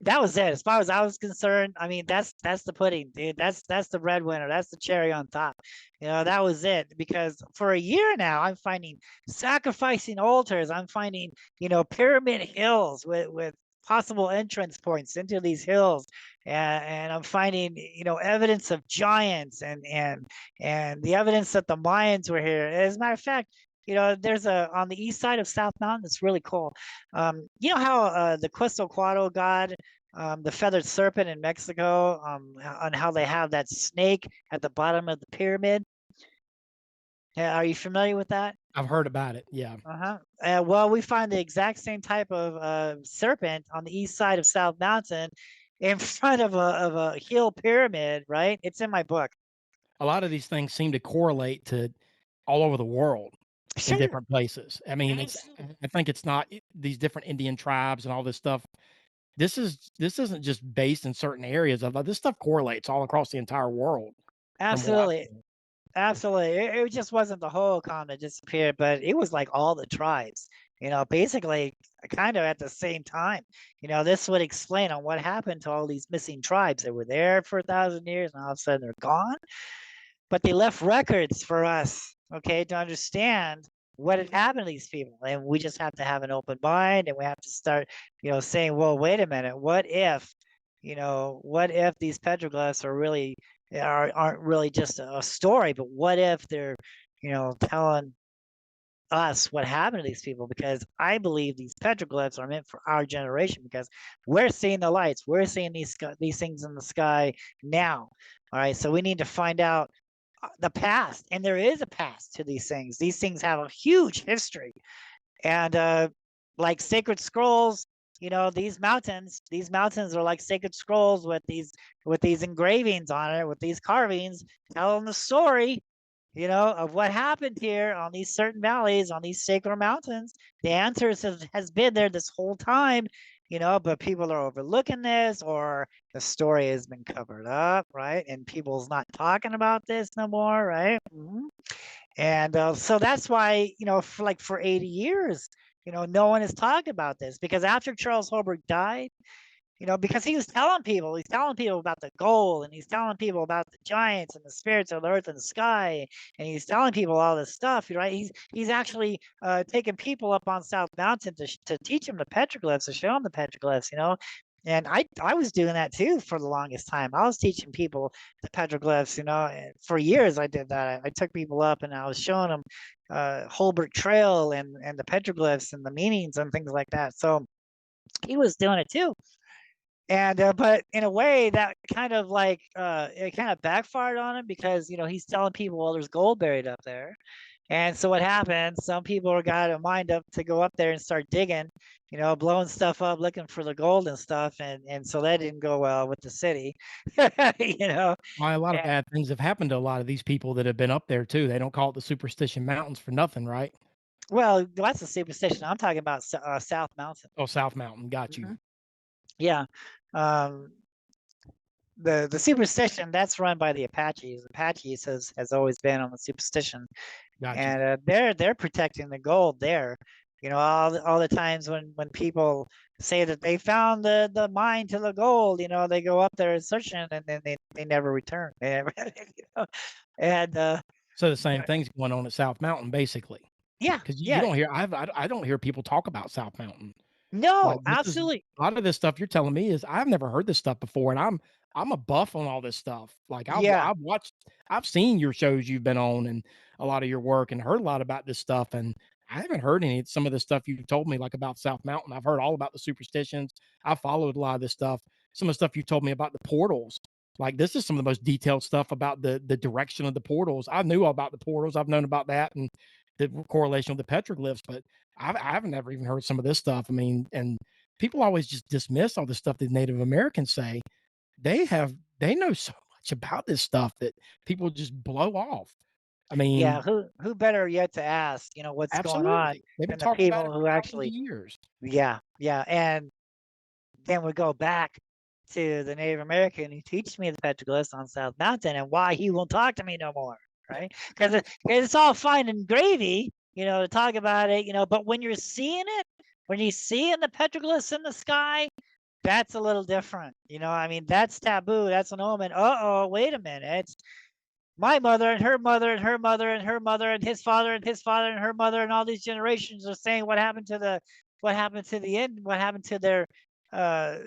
that was it. As far as I was concerned, I mean, that's the pudding, dude. That's the breadwinner. That's the cherry on top. That was it. Because for a year now, I'm finding sacrificing altars. I'm finding, pyramid hills with possible entrance points into these hills, and I'm finding, evidence of giants and the evidence that the Mayans were here. As a matter of fact, there's on the east side of South Mountain, it's really cool. You know how the Quetzalcoatl god, the feathered serpent in Mexico, on how they have that snake at the bottom of the pyramid? Yeah, are you familiar with that? I've heard about it. Yeah. Well, we find the exact same type of serpent on the east side of South Mountain in front of a hill pyramid, right? It's in my book. A lot of these things seem to correlate to all over the world. In different places. I mean, I think it's not these different Indian tribes and all this stuff. This isn't just based in certain areas. This stuff correlates all across the entire world. Absolutely. It just wasn't the whole continent disappeared, but it was like all the tribes, basically kind of at the same time. This would explain on what happened to all these missing tribes. They were there for 1,000 years and all of a sudden they're gone. But they left records for us, okay, to understand what had happened to these people. And we just have to have an open mind, and we have to start, saying, well, wait a minute, what if what if these petroglyphs aren't really just a story, but what if they're, telling us what happened to these people? Because I believe these petroglyphs are meant for our generation, because we're seeing the lights, we're seeing these things in the sky now. All right, so we need to find out the past, and there is a past to these things. These things have a huge history, and like sacred scrolls, these mountains are like sacred scrolls with these engravings on it, with these carvings telling the story, of what happened here on these certain valleys, on these sacred mountains. The answers has been there this whole time, but people are overlooking this, or the story has been covered up, right? And people's not talking about this no more, right? And so that's why, for 80 years, no one has talked about this, because after Charles Holbrook died, because he's telling people about the gold, and he's telling people about the giants and the spirits of the earth and the sky, and he's telling people all this stuff, right? He's actually taking people up on South Mountain to teach them the petroglyphs, to show them the petroglyphs, And I was doing that too for the longest time. I was teaching people the petroglyphs, and for years I did that. I took people up and I was showing them Holbrook Trail and the petroglyphs and the meanings and things like that. So he was doing it too. And but in a way that kind of it kind of backfired on him, because he's telling people, well, there's gold buried up there. And so what happened, some people got a mind up to go up there and start digging, blowing stuff up, looking for the gold and stuff, and so that didn't go well with the city. Why a lot of And- bad things have happened to a lot of these people that have been up there too. They don't call it the Superstition Mountains for nothing, right? well, that's a superstition. I'm talking about South Mountain. Oh, South Mountain, got you. Yeah. Um, the superstition that's run by the Apaches. Apaches has always been on the superstition, Got you. and they're protecting the gold there. All the times when people say that they found the mine to the gold, they go up there and searching, and then they never return. They never, and So the same thing's going on at South Mountain, basically, yeah, because you yeah, don't hear I don't hear people talk about South Mountain. no, Like, this is absolutely, a lot of this stuff you're telling me is I've never heard this stuff before, and I'm a buff on all this stuff. Like, yeah, I've seen your shows you've been on and a lot of your work, and heard a lot about this stuff, and I haven't heard some of the stuff you've told me, like, about South Mountain. I've heard all about the superstitions. I followed a lot of this stuff. Some of the stuff you told me about the portals. Like, this is some of the most detailed stuff about the direction of the portals. I knew all about the portals. I've known about that and the correlation with the petroglyphs, but I haven't ever even heard some of this stuff. I mean, and people always just dismiss all the stuff that Native Americans say. They know so much about this stuff that people just blow off. I yeah. mean, Who better yet to ask, what's going on, absolutely. They've been than the talking about people it who for thousands of actually, years. yeah, yeah, and then we go back to the Native American who teaches me the petroglyphs on South Mountain, and why he won't talk to me no more, right? Because it's all fine and gravy, to talk about it, but when you're seeing it, when you're seeing the petroglyphs in the sky, that's a little different. I mean, that's taboo. That's an omen. Uh-oh, wait a minute. My mother and her mother and her mother and her mother and his father and his father and her mother and all these generations are saying what happened to the end, what happened uh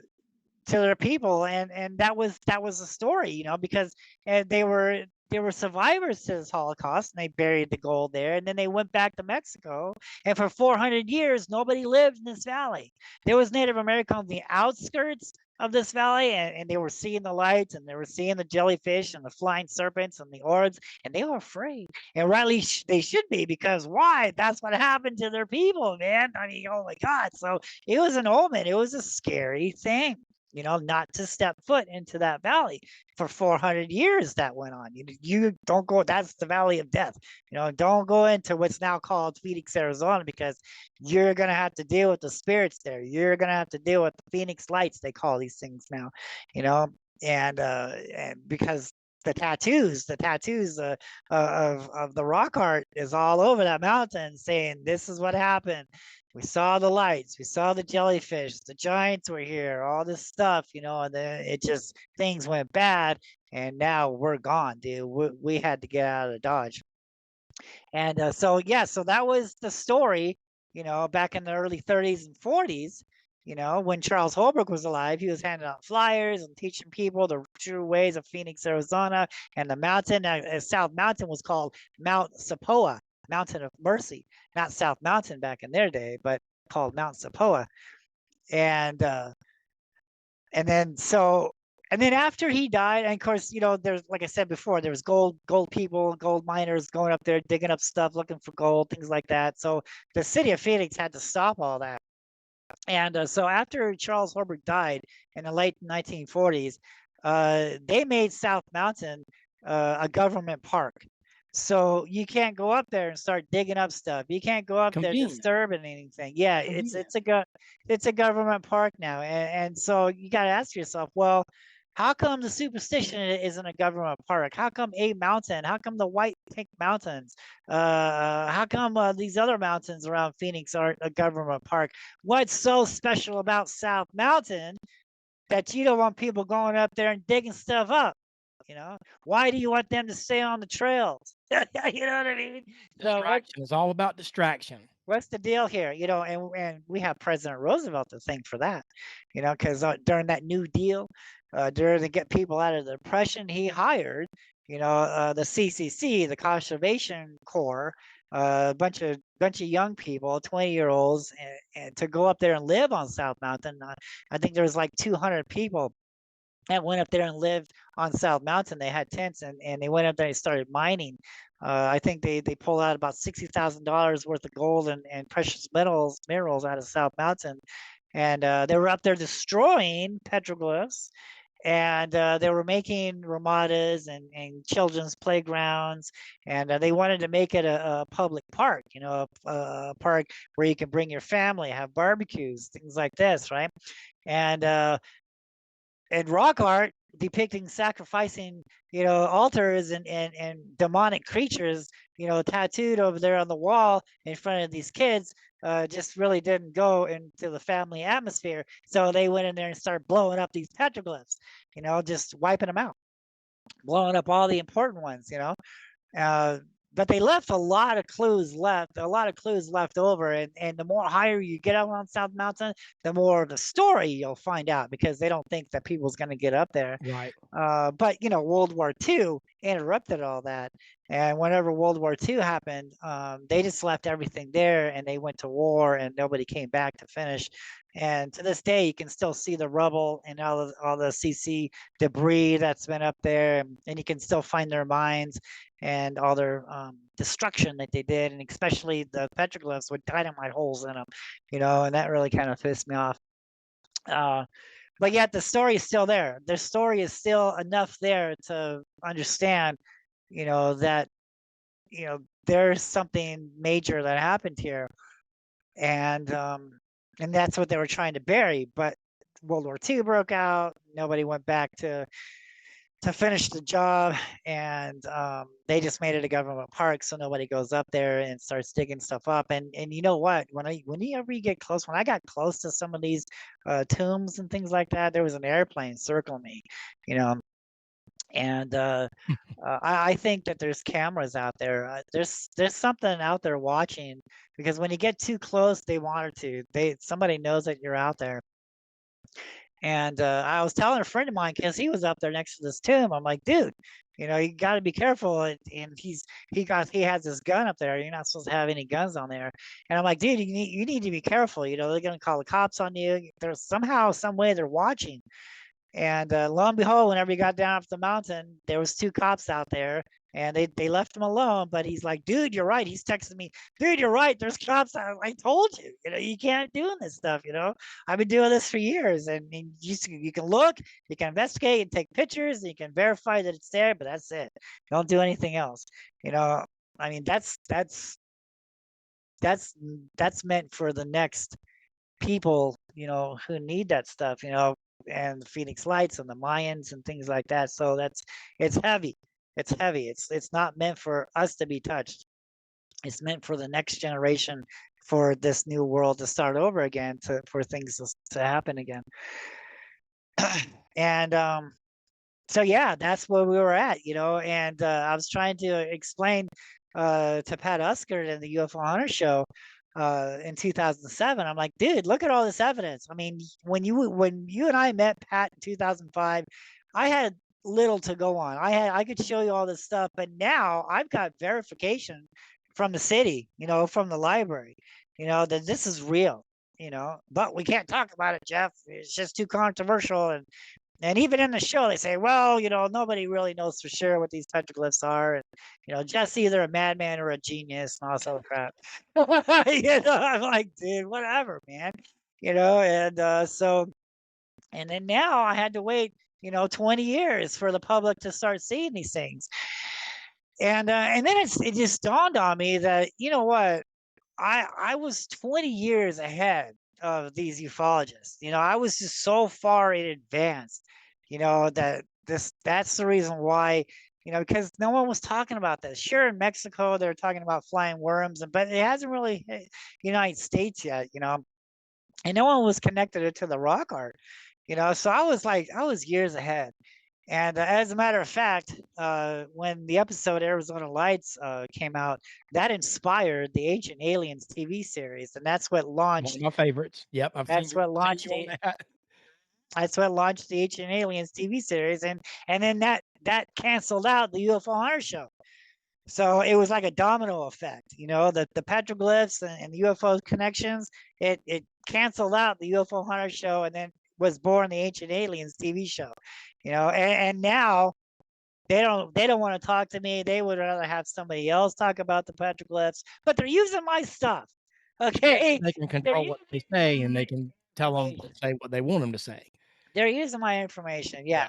to their people, and that was a story, because they were survivors to this Holocaust, and they buried the gold there, and then they went back to Mexico, and for 400 years nobody lived in this valley. There was Native American on the outskirts of this valley, and they were seeing the lights, and they were seeing the jellyfish and the flying serpents and the ords, and they were afraid, and rightly they should be, because why? That's what happened to their people, man. I mean, oh my God. So it was an omen. It was a scary thing, not to step foot into that valley. For 400 years that went on. You don't go, that's the valley of death. Don't go into what's now called Phoenix, Arizona, because you're going to have to deal with the spirits there. You're going to have to deal with the Phoenix lights, they call these things now, and because the tattoos of the rock art is all over that mountain, saying this is what happened. We saw the lights, we saw the jellyfish, the giants were here, all this stuff, and then it just, things went bad, and now we're gone, dude. We had to get out of Dodge. And so that was the story, back in the early 30s and 40s, You know, when Charles Holbrook was alive, he was handing out flyers and teaching people the true ways of Phoenix, Arizona, and the mountain. South Mountain was called Mount Sapoa, Mountain of Mercy, not South Mountain back in their day, but called Mount Sapoa. And and then so and then after he died, and of course, you know, there's, like I said before, there was gold people, gold miners going up there digging up stuff, looking for gold, things like that. So the city of Phoenix had to stop all that. And so after Charles Holbrook died in the late 1940s, they made South Mountain a government park. So you can't go up there and start digging up stuff. You can't go up there Convenient. disturbing anything. Yeah, it's a government park now, and so you got to ask yourself, well, how come the superstition isn't a government park? How come a mountain? How come the White Pink Mountains? How come these other mountains around Phoenix aren't a government park? What's so special about South Mountain that you don't want people going up there and digging stuff up? You know, why do you want them to stay on the trails? You know what I mean? So Distraction is all about distraction. what's the deal here? You know, and we have President Roosevelt to thank for that. You know, because during that New Deal, during to get people out of the depression, he hired, you know, the CCC, the Conservation Corps, a bunch of young people, 20-year-olds, and to go up there and live on South Mountain. I think there was like 200 people that went up there and lived on South Mountain. They had tents, and they went up there and started mining. I think they pulled out about $60,000 worth of gold and precious minerals out of South Mountain. And they were up there destroying petroglyphs, and they were making ramadas and children's playgrounds, and they wanted to make it a public park, you know, a park where you can bring your family, have barbecues, things like this, right? And rock art depicting sacrificing, you know, altars and demonic creatures, you know, tattooed over there on the wall in front of these kids, just really didn't go into the family atmosphere. So they went in there and started blowing up these petroglyphs, you know, just wiping them out, blowing up all the important ones, you know. But they left a lot of clues left over. And the more higher you get up on South Mountain, the more of the story you'll find out, because they don't think that people's going to get up there. Right. But, you know, World War II interrupted all that. And whenever World War II happened, they just left everything there and they went to war, and nobody came back to finish. And to this day, you can still see the rubble and all the CC debris that's been up there, and you can still find their mines and all their destruction that they did, and especially the petroglyphs with dynamite holes in them, you know, and that really kind of pissed me off. But yet the story is still there. Their story is still enough there to understand, you know, that, you know, there's something major that happened here, and that's what they were trying to bury. But World War II broke out. Nobody went back to finish the job, and they just made it a government park, so nobody goes up there and starts digging stuff up. And you know what? Whenever you get close, when I got close to some of these tombs and things like that, there was an airplane circling me, you know. And I think that there's cameras out there. There's something out there watching, because when you get too close, they want to. Somebody knows that you're out there. And I was telling a friend of mine, because he was up there next to this tomb. I'm like, dude, you know, you got to be careful. And he has this gun up there. You're not supposed to have any guns on there. And I'm like, dude, you need to be careful. You know, they're gonna call the cops on you. There's somehow, some way they're watching. And lo and behold, whenever he got down off the mountain, there was 2 cops out there, and they left him alone. But he's like, dude, you're right. He's texting me, dude, you're right. There's cops out. I told you, you know, you can't do this stuff. You know, I've been doing this for years, and you can look, you can investigate and take pictures, and you can verify that it's there, but that's it. Don't do anything else. You know, I mean, that's meant for the next people, you know, who need that stuff, you know, and the Phoenix Lights and the Mayans and things like that. So it's heavy. It's heavy. It's not meant for us to be touched. It's meant for the next generation, for this new world to start over again, for things to happen again. And so yeah, that's where we were at, you know. And I was trying to explain to Pat Uskert in the UFO Hunter show in 2007. I'm like, dude, look at all this evidence. I mean, when you and I met, Pat, in 2005, I had little to go on. I could show you all this stuff, but now I've got verification from the city, from the library, that this is real, but we can't talk about it, Jeff. It's just too controversial. And even in the show, they say, well, nobody really knows for sure what these petroglyphs are. And, Jeff's either a madman or a genius and all this other crap. I'm like, dude, whatever, man. And then now I had to wait, 20 years for the public to start seeing these things. And then it just dawned on me that, you know what, I was 20 years ahead of these ufologists. I was just so far in advance, that's the reason why, because no one was talking about this. Sure, in Mexico, they're talking about flying worms, but it hasn't really hit United States yet, and no one was connected it to the rock art, so I was years ahead. And as a matter of fact, when the episode Arizona Lights came out, that inspired the Ancient Aliens TV series, and that's what One launched. of my favorites. Yep, That's what launched seen you on that. That's what launched the Ancient Aliens TV series, and then that canceled out the UFO Hunter show. So it was like a domino effect, the petroglyphs and the UFO connections. It canceled out the UFO Hunter show, and then was born the Ancient Aliens TV show. And now they don't want to talk to me. They would rather have somebody else talk about the petroglyphs, but they're using my stuff. Okay. They can control what they say, and they can tell them to say what they want them to say. They're using my information. Yeah.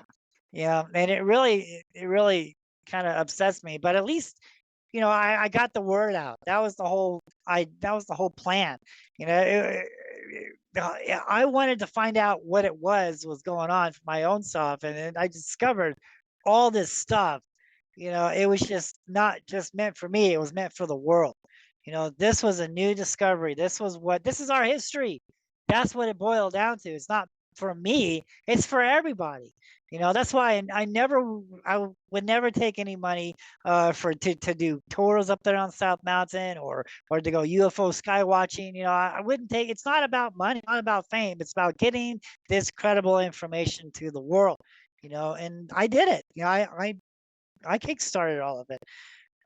And it really kind of upsets me, but at least, I got the word out. That was the whole plan. I wanted to find out what it was going on for my own self, and then I discovered all this stuff. It was just not just meant for me; it was meant for the world. This was a new discovery. This is our history. That's what it boiled down to. It's not for me; it's for everybody. That's why I would never take any money to do tours up there on South Mountain or to go UFO sky watching. I wouldn't take. It's not about money, not about fame. It's about getting this credible information to the world. And I did it. I kickstarted all of it.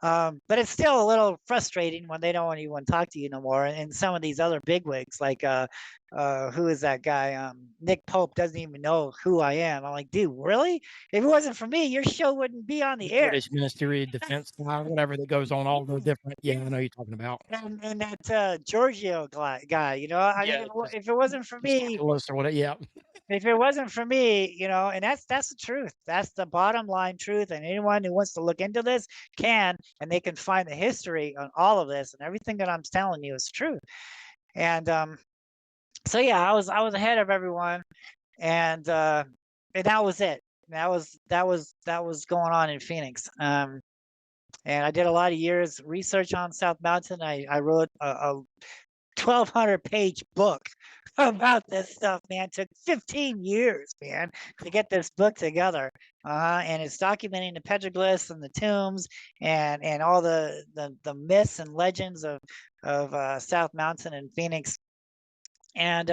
But it's still a little frustrating when they don't want anyone to talk to you no more. And some of these other bigwigs, like who is that guy? Nick Pope doesn't even know who I am. I'm like, dude, really? If it wasn't for me, your show wouldn't be on the air. British Ministry of Defense, whatever that goes on, all the different. Yeah, I know you're talking about. And that Giorgio guy, I mean, if it wasn't for me, or whatever, yeah. If it wasn't for me, and that's the truth. That's the bottom line truth. And anyone who wants to look into this can, and they can find the history on all of this, and everything that I'm telling you is true. And so yeah, I was ahead of everyone, and that was it. That was going on in Phoenix. And I did a lot of years research on South Mountain. I wrote a 1,200-page book about this stuff, man. It took 15 years, man, to get this book together. And it's documenting the petroglyphs and the tombs and all the myths and legends of South Mountain and Phoenix. And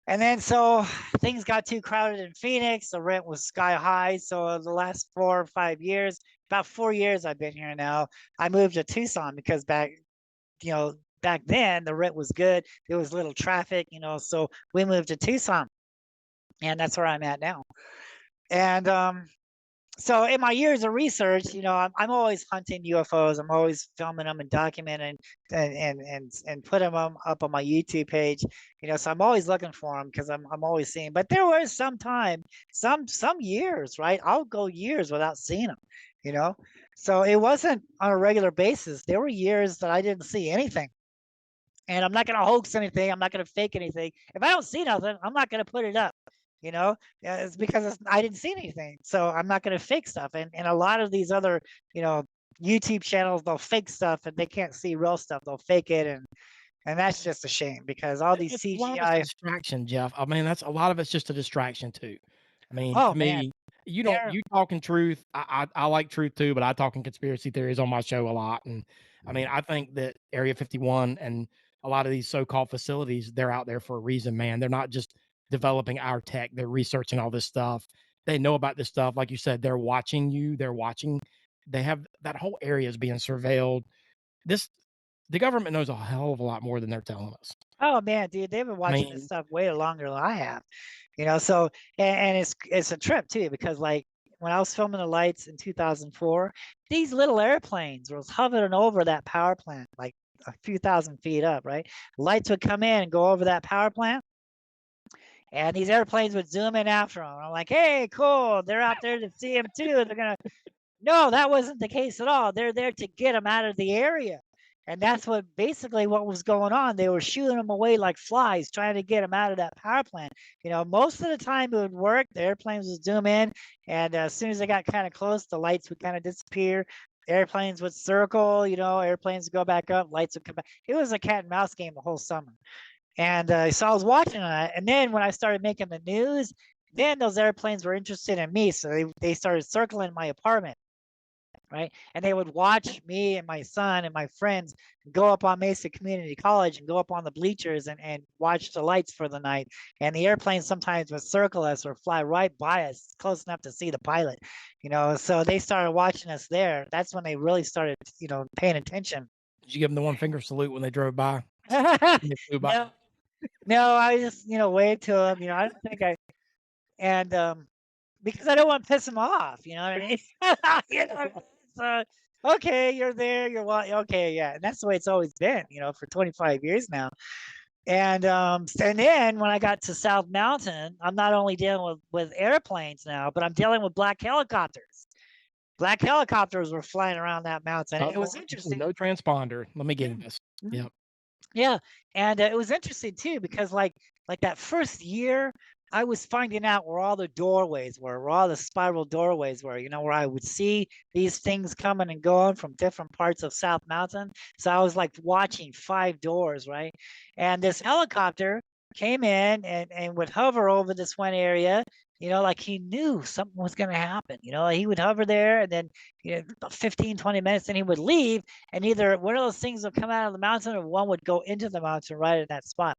then so things got too crowded in Phoenix. The rent was sky high. So the last 4 or 5 years, about 4 years I've been here now, I moved to Tucson because back then the rent was good. There was little traffic, so we moved to Tucson, and that's where I'm at now. And so in my years of research, I'm always hunting UFOs. I'm always filming them and documenting and putting them up on my YouTube page. So I'm always looking for them because I'm always seeing. But there was some years, right? I'll go years without seeing them. So it wasn't on a regular basis. There were years that I didn't see anything. And I'm not going to hoax anything. I'm not going to fake anything. If I don't see nothing, I'm not going to put it up. It's because I didn't see anything. So I'm not going to fake stuff. And a lot of these other, YouTube channels, they'll fake stuff and they can't see real stuff. They'll fake it. And that's just a shame because all these CGI. A lot of distraction, Jeff. I mean, that's a lot of it's just a distraction too. I mean, to me, you talking truth. I like truth too, but I talk in conspiracy theories on my show a lot. And I mean, I think that Area 51 and a lot of these so-called facilities, they're out there for a reason, man. They're not just developing our tech. They're researching all this stuff. They know about this stuff. Like you said, they're watching you. They have that whole area is being surveilled. The government knows a hell of a lot more than they're telling us. Oh man, dude, they've been I watching this mean, stuff way longer than I have. So and it's a trip too, because like when I was filming the lights in 2004, these little airplanes was hovering over that power plant, like a few thousand feet up, right? Lights would come in and go over that power plant, and these airplanes would zoom in after them. I'm like, hey, cool, they're out there to see them too. They're gonna. No, that wasn't the case at all. They're there to get them out of the area. And that's what was going on. They were shooting them away like flies, trying to get them out of that power plant. Most of the time it would work. The airplanes would zoom in, and as soon as they got kind of close, the lights would kind of disappear. Airplanes would circle, airplanes would go back up, lights would come back. It was a cat and mouse game the whole summer. And so I was watching that. And then when I started making the news, then those airplanes were interested in me. So they started circling my apartment. Right. And they would watch me and my son and my friends go up on Mesa Community College and go up on the bleachers and watch the lights for the night. And the airplanes sometimes would circle us or fly right by us, close enough to see the pilot, so they started watching us there. That's when they really started, paying attention. did you give them the one finger salute when they drove by? They flew by? No, no, I just, waved to them, I don't think and because I don't want to piss them off, you know what I mean? So, okay, you're there, okay, yeah. And that's the way it's always been, for 25 years now. And then when I got to South Mountain, I'm not only dealing with airplanes now, but I'm dealing with black helicopters. Black helicopters were flying around that mountain. It was interesting. No transponder. Let me get this. Mhm. Yep. Yeah, and it was interesting too, because like that first year, I was finding out where all the doorways were, where all the spiral doorways were, where I would see these things coming and going from different parts of South Mountain. So I was like watching 5 doors, right? And this helicopter came in and would hover over this one area, like he knew something was going to happen. He would hover there, and then, about 15, 20 minutes, and he would leave, and either one of those things would come out of the mountain or one would go into the mountain right in that spot.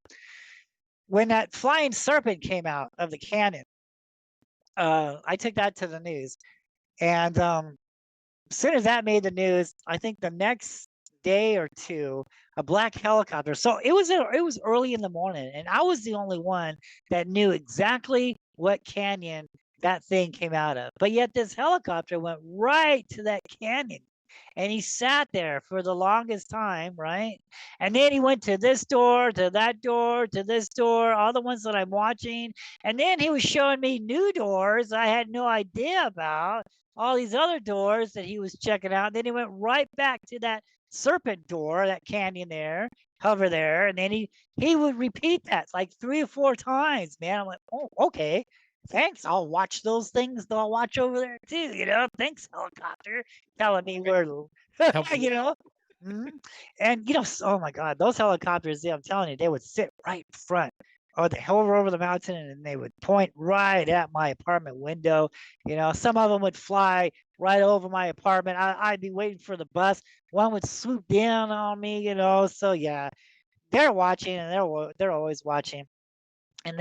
When that flying serpent came out of the canyon, I took that to the news. And as soon as that made the news, I think the next day or two, a black helicopter. So it was early in the morning, and I was the only one that knew exactly what canyon that thing came out of. But yet this helicopter went right to that canyon. And he sat there for the longest time, right? And then he went to this door, to that door, to this door, all the ones that I'm watching. And then he was showing me new doors I had no idea about, all these other doors that he was checking out. Then he went right back to that serpent door, that canyon there, hover there. And then he would repeat that like 3 or 4 times, man. I'm like, oh, okay. Thanks. I'll watch those things. I'll watch over there too. Thanks, helicopter, telling me where to, Mhm. And oh my God, those helicopters, I'm telling you, they would sit right in front, or they hover over the mountain, and they would point right at my apartment window. Some of them would fly right over my apartment. I'd be waiting for the bus. One would swoop down on me. So yeah, they're watching, and they're always watching, and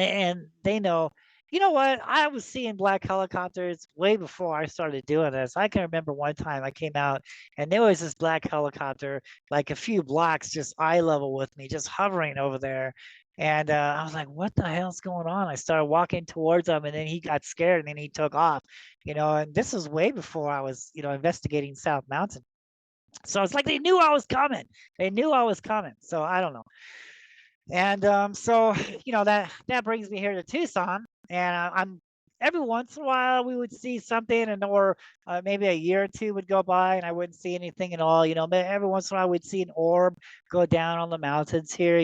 they know. You know what? I was seeing black helicopters way before I started doing this. I can remember one time I came out, and there was this black helicopter like a few blocks just eye level with me, just hovering over there. And I was like, what the hell's going on? I started walking towards him, and then he got scared, and then he took off. And this was way before I was, investigating South Mountain. So it's like they knew I was coming. They knew I was coming. So I don't know. And so, that brings me here to Tucson. And I'm every once in a while we would see something, or maybe a year or two would go by and I wouldn't see anything at all. But every once in a while we'd see an orb go down on the mountains here.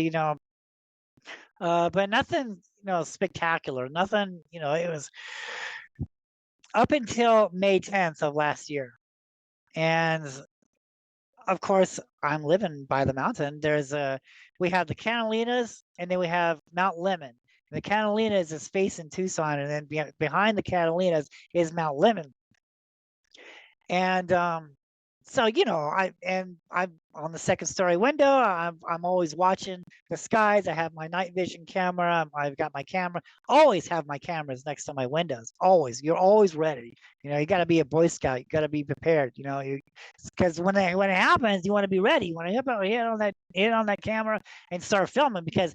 But nothing, spectacular. Nothing. It was up until May 10th of last year, and of course I'm living by the mountain. We have the Catalinas, and then we have Mount Lemmon. The Catalinas is facing Tucson, and then behind the Catalinas is Mount Lemmon. And So I'm on the second story window. I'm always watching the skies. I have my night vision camera. I've got my camera. Always have my cameras next to my windows. Always. You're always ready. You got to be a Boy Scout. You got to be prepared. Because when it happens, you want to be ready. You want to hit on that camera and start filming, because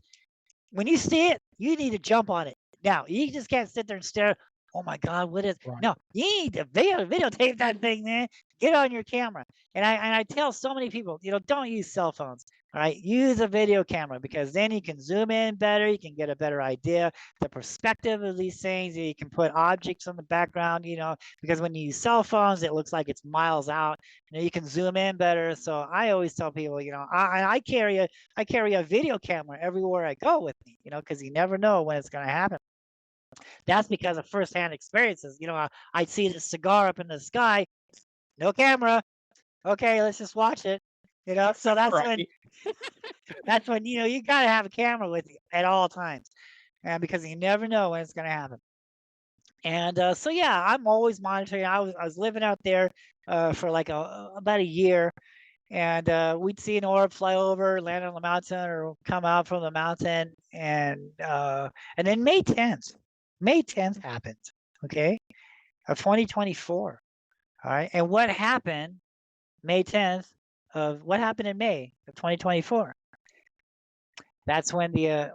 when you see it, you need to jump on it. Now, you just can't sit there and stare. Oh my God, what is? Right. No, you need to videotape that thing, man. Get on your camera. And I tell so many people, don't use cell phones. All right, use a video camera, because then you can zoom in better. You can get a better idea, the perspective of these things. You can put objects on the background, because when you use cell phones, it looks like it's miles out. You can zoom in better. So I always tell people, I carry a video camera everywhere I go with me, because you never know when it's going to happen. That's because of firsthand experiences. I'd see the cigar up in the sky, no camera. Okay, let's just watch it. So that's when Right. you gotta have a camera with you at all times, and because you never know when it's gonna happen. And so yeah, I'm always monitoring. I was living out there for like about a year, and we'd see an orb fly over, land on the mountain, or come out from the mountain, and then May 10th happened, okay, of 2024. All right, and what happened May 10th what happened in May of 2024? That's when the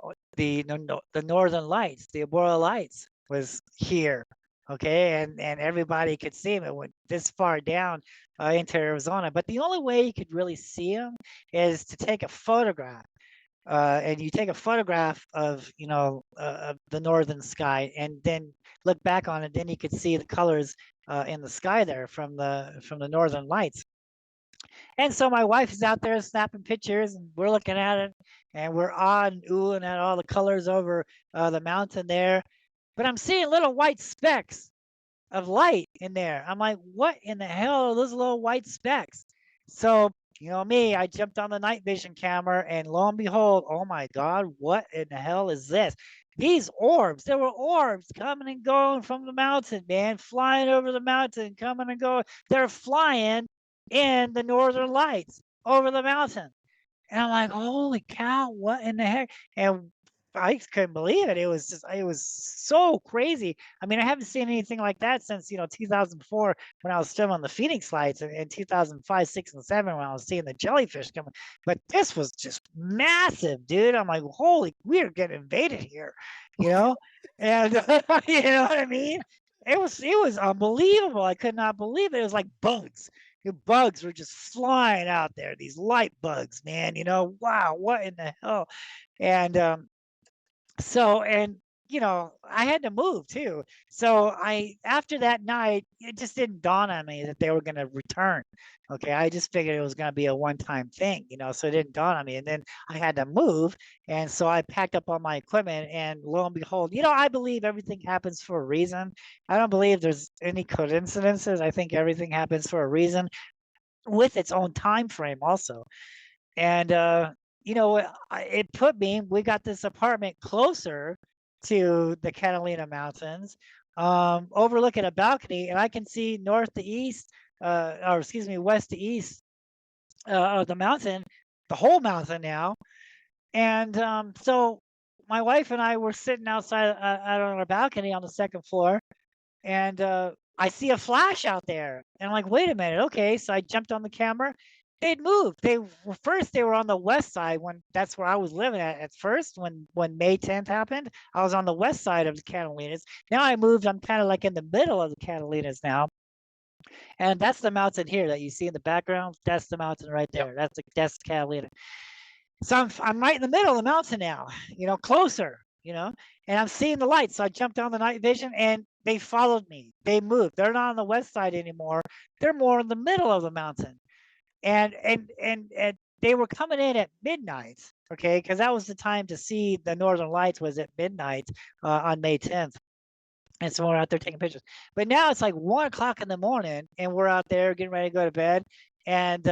Northern Lights, the Aurora Lights, was here, okay, and everybody could see them. It went this far down into Arizona, but the only way you could really see them is to take a photograph. And you take a photograph of of the northern sky, and then look back on it. Then you could see the colors in the sky there from the northern lights. And so my wife is out there snapping pictures, and we're looking at it, and we're on and oohing at all the colors over the mountain there. But I'm seeing little white specks of light in there. I'm like, what in the hell are those little white specks? So, me, I jumped on the night vision camera, and lo and behold, oh my God, what in the hell is this? These orbs, there were orbs coming and going from the mountain, man, flying over the mountain, coming and going. They're flying in the northern lights over the mountain. And I'm like, holy cow, what in the heck? And I couldn't believe it. It was so crazy. I mean, I haven't seen anything like that since, 2004, when I was still on the Phoenix lights, and 2005, 6, and 7, when I was seeing the jellyfish coming. But this was just massive, dude. I'm like, holy, we're getting invaded here, you know? And you know what I mean? It was unbelievable. I could not believe it. It was like bugs. The bugs were just flying out there, these light bugs, man. Wow, what in the hell? And I had to move too. So after that night, it just didn't dawn on me that they were going to return. Okay, I just figured it was going to be a one-time thing, so it didn't dawn on me. And then I had to move, and so I packed up all my equipment, and lo and behold, I believe everything happens for a reason. I don't believe there's any coincidences. I think everything happens for a reason, with its own time frame also. And we got this apartment closer to the Catalina Mountains, overlooking a balcony, and I can see north to east, or excuse me, west to east of the mountain, the whole mountain now. And so my wife and I were sitting outside out on our balcony on the second floor, and I see a flash out there, and I'm like, wait a minute, okay. So I jumped on the camera. They'd moved. They were on the west side, when that's where I was living at first. When May 10th happened, I was on the west side of the Catalinas. Now I moved. I'm kind of like in the middle of the Catalinas now, and that's the mountain here that you see in the background. That's the mountain right there. Yep. That's Catalina. So I'm right in the middle of the mountain now, closer, and I'm seeing the lights. So I jumped on the night vision, and they followed me. They moved. They're not on the west side anymore. They're more in the middle of the mountain. And they were coming in at midnight, okay, because that was the time to see the northern lights, was at midnight on May 10th. And so we're out there taking pictures. But now it's like 1 o'clock in the morning, and we're out there getting ready to go to bed. And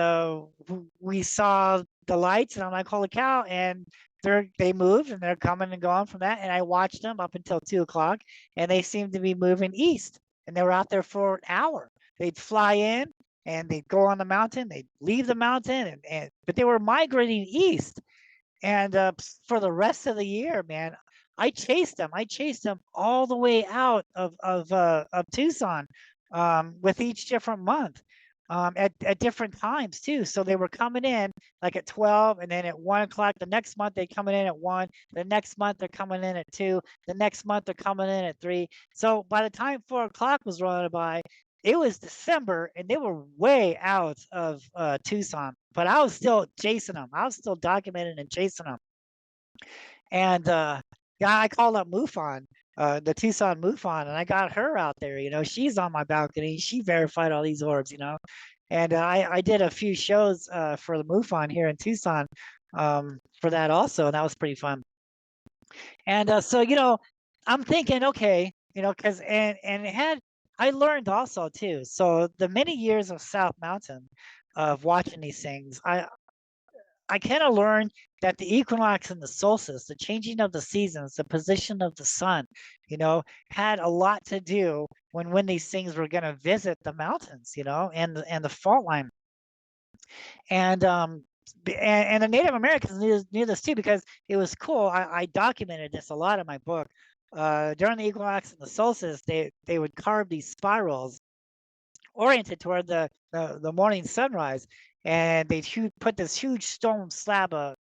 we saw the lights, and I'm like, holy cow. And they moved, and they're coming and going from that. And I watched them up until 2 o'clock, and they seemed to be moving east. And they were out there for an hour. They'd fly in, and they'd go on the mountain, they'd leave the mountain, but they were migrating east. And for the rest of the year, man, I chased them. I chased them all the way out of Tucson, with each different month, at different times too. So they were coming in like at 12, and then at 1 o'clock. The next month they coming in at 1. The next month they're coming in at 2. The next month they're coming in at 3. So by the time 4 o'clock was running by, it was December, and they were way out of Tucson. But I was still chasing them. I was still documenting and chasing them. And yeah, I called up MUFON, the Tucson MUFON, and I got her out there. She's on my balcony. She verified all these orbs. And I did a few shows for the MUFON here in Tucson, for that also, and that was pretty fun. And so I'm thinking, okay, because I learned also too. So the many years of South Mountain, of watching these things, I kind of learned that the equinox and the solstice, the changing of the seasons, the position of the sun, had a lot to do when these things were going to visit the mountains, and the fault line. And the Native Americans knew this too, because it was cool. I documented this a lot in my book. During the equinox and the solstice, they would carve these spirals oriented toward the morning sunrise, and they put this huge stone slab of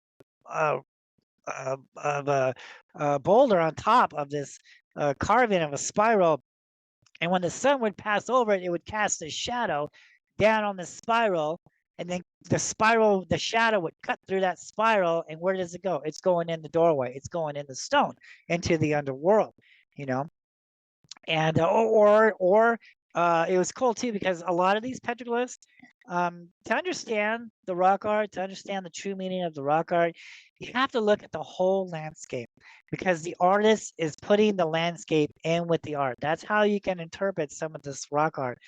a boulder on top of this carving of a spiral. And when the sun would pass over it, it would cast a shadow down on the spiral, and then the shadow would cut through that spiral. And where does it go? It's going in the doorway. It's going in the stone into the underworld, and it was cool too, because a lot of these petroglyphs, to understand the rock art, to understand the true meaning of the rock art, you have to look at the whole landscape, because the artist is putting the landscape in with the art. That's how you can interpret some of this rock art.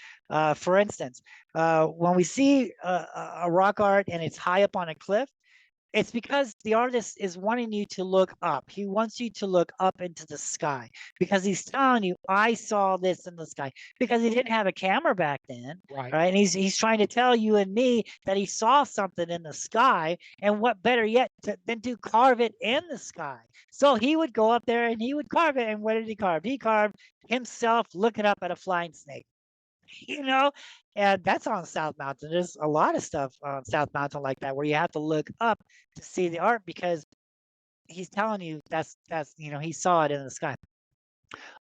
For instance, when we see a rock art and it's high up on a cliff, it's because the artist is wanting you to look up. He wants you to look up into the sky, because he's telling you, I saw this in the sky, because he didn't have a camera back then. Right. And he's trying to tell you and me that he saw something in the sky, and what better yet than to carve it in the sky. So he would go up there and he would carve it. And what did he carve? He carved himself looking up at a flying snake. And that's on South Mountain. There's a lot of stuff on South Mountain like that, where you have to look up to see the art, because he's telling you that's he saw it in the sky.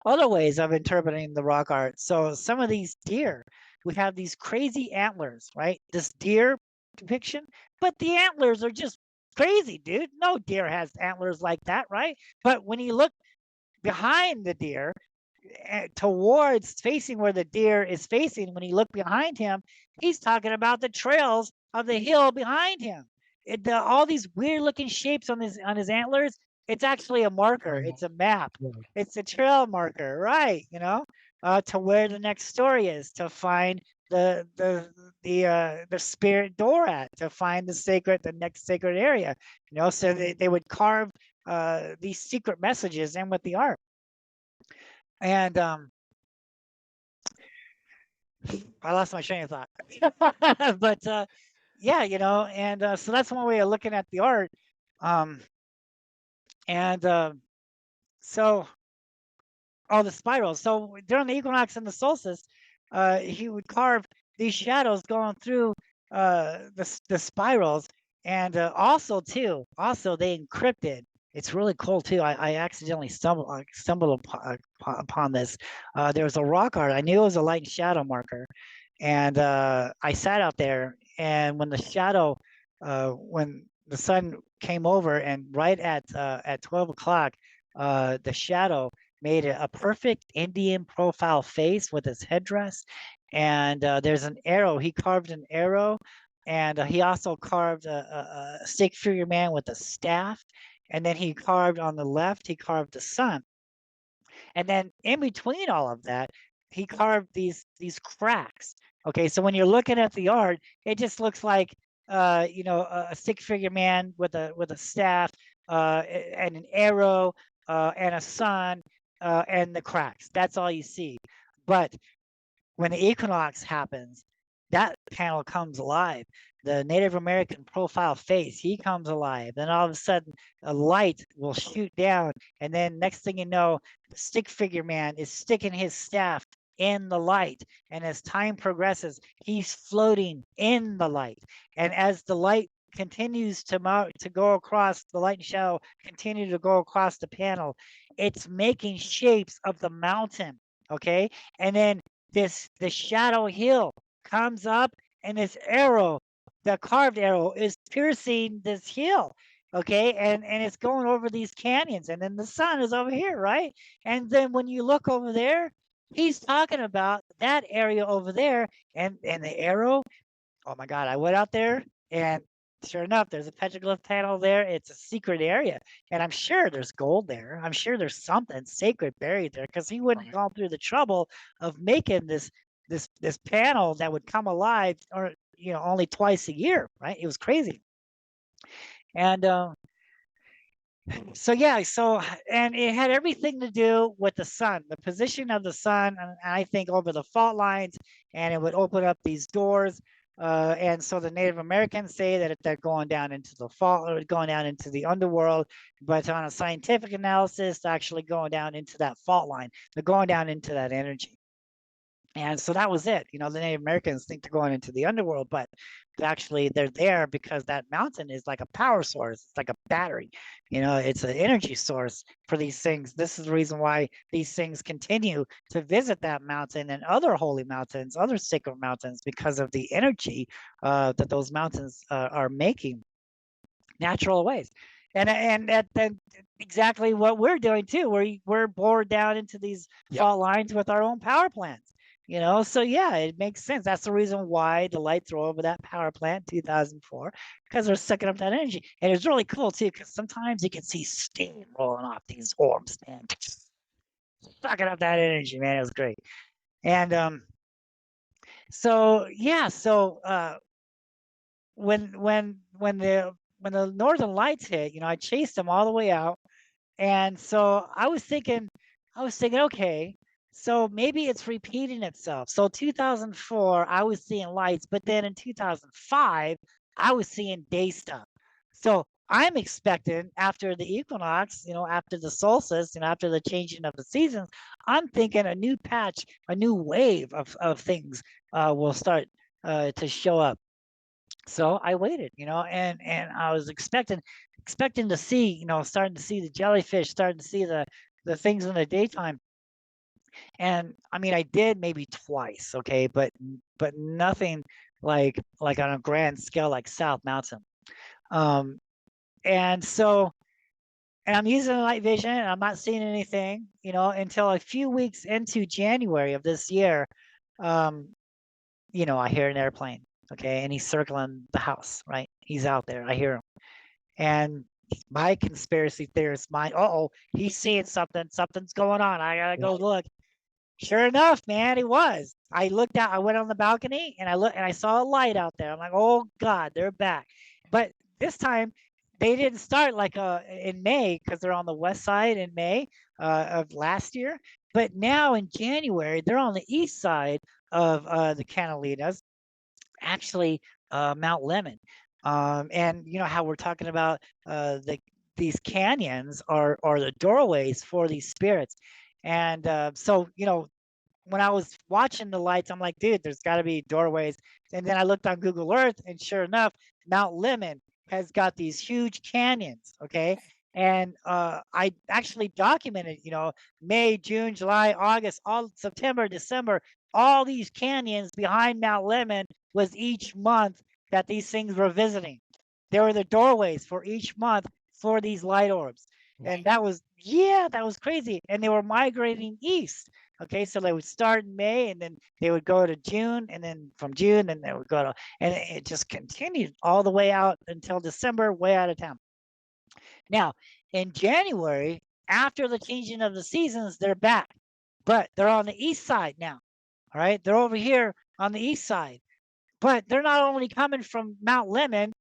Other ways of interpreting the rock art. So some of these deer, we have these crazy antlers, right? This deer depiction, but the antlers are just crazy, dude. No deer has antlers like that, right? But when you look behind the deer, towards facing where the deer is facing, when you look behind him, he's talking about the trails of the hill behind him. All these weird looking shapes on his antlers, it's actually a marker. It's a map. It's a trail marker, right? To where the next story is, to find the spirit door at, to find the next sacred area. So they would carve these secret messages in with the art. And I lost my train of thought. But yeah, and so that's one way of looking at the art. So the spirals. So during the equinox and the solstice, he would carve these shadows going through the spirals, and also they encrypted. It's really cool too. I accidentally stumbled upon this. There was a rock art. I knew it was a light and shadow marker, and I sat out there. And when when the sun came over, and right at 12 o'clock, the shadow made a perfect Indian profile face with his headdress, and there's an arrow. He carved an arrow, and he also carved a stick figure man with a staff. And then he carved on the left, he carved the sun. And then in between all of that, he carved these cracks. Okay, so when you're looking at the art, it just looks like a stick figure man with a staff, and an arrow, and a sun, and the cracks. That's all you see. But when the equinox happens, that panel comes alive. The Native American profile face, he comes alive. Then all of a sudden, a light will shoot down, and then next thing you know, the stick figure man is sticking his staff in the light. And as time progresses, he's floating in the light. And as the light continues to go across, the light and shadow continue to go across the panel, it's making shapes of the mountain. Okay. And then the shadow hill comes up, and this arrow, the carved arrow, is piercing this hill. Okay. And it's going over these canyons. And then the sun is over here, right? And then when you look over there, he's talking about that area over there, and the arrow. Oh my God, I went out there, and sure enough, there's a petroglyph panel there. It's a secret area, and I'm sure there's gold there. I'm sure there's something sacred buried there, because he wouldn't go through the trouble of making this panel that would come alive, or only twice a year, right? It was crazy. And so yeah, and it had everything to do with the sun, the position of the sun, and I think over the fault lines, and it would open up these doors. And so the Native Americans say that they're going down into the fault, or going down into the underworld, but on a scientific analysis, they're actually going down into that fault line. They're going down into that energy. And so that was it. The Native Americans think they're going into the underworld, but actually they're there because that mountain is like a power source. It's like a battery. It's an energy source for these things. This is the reason why these things continue to visit that mountain and other holy mountains, other sacred mountains, because of the energy that those mountains are making natural ways. And then exactly what we're doing too. We're bored down into these fault lines with our own power plants. So yeah, it makes sense. That's the reason why the lights are over that power plant in 2004, because they're sucking up that energy. And it's really cool too, because sometimes you can see steam rolling off these orbs, man, sucking up that energy, man. It was great. And so yeah, when the northern lights hit, I chased them all the way out. And so I was thinking, okay, so maybe it's repeating itself. So 2004, I was seeing lights, but then in 2005, I was seeing day stuff. So I'm expecting after the equinox, after the solstice, after the changing of the seasons, I'm thinking a new patch, a new wave of things will start to show up. So I waited, and I was expecting to see, starting to see the jellyfish, starting to see the things in the daytime. And I mean, I did maybe twice, okay, but nothing like on a grand scale like South Mountain. And so, and I'm using the night vision, and I'm not seeing anything, until a few weeks into January of this year. I hear an airplane, okay, and he's circling the house, right? He's out there. I hear him. And my conspiracy theorist mind, he's seeing something. Something's going on. I gotta go look. Sure enough, man, it was. I looked out. I went on the balcony, and I saw a light out there. I'm like, oh God, they're back. But this time, they didn't start like in May, because they're on the west side in May of last year. But now in January, they're on the east side of the Catalina's, actually Mount Lemon. And how we're talking about these canyons are the doorways for these spirits. And so when I was watching the lights, I'm like, dude, there's got to be doorways. And then I looked on Google Earth, and sure enough, Mount Lemon has got these huge canyons. Okay. And I actually documented, May, June, July, August, all September, December, all these canyons behind Mount Lemon was each month that these things were visiting. There were the doorways for each month for these light orbs. And that was crazy. And they were migrating east. Okay, so they would start in May, and then they would go to June, and then from June, and they would go to, and it just continued all the way out until December, way out of town. Now, in January, after the changing of the seasons, they're back, but they're on the east side now. All right, they're over here on the east side, but they're not only coming from Mount Lemon,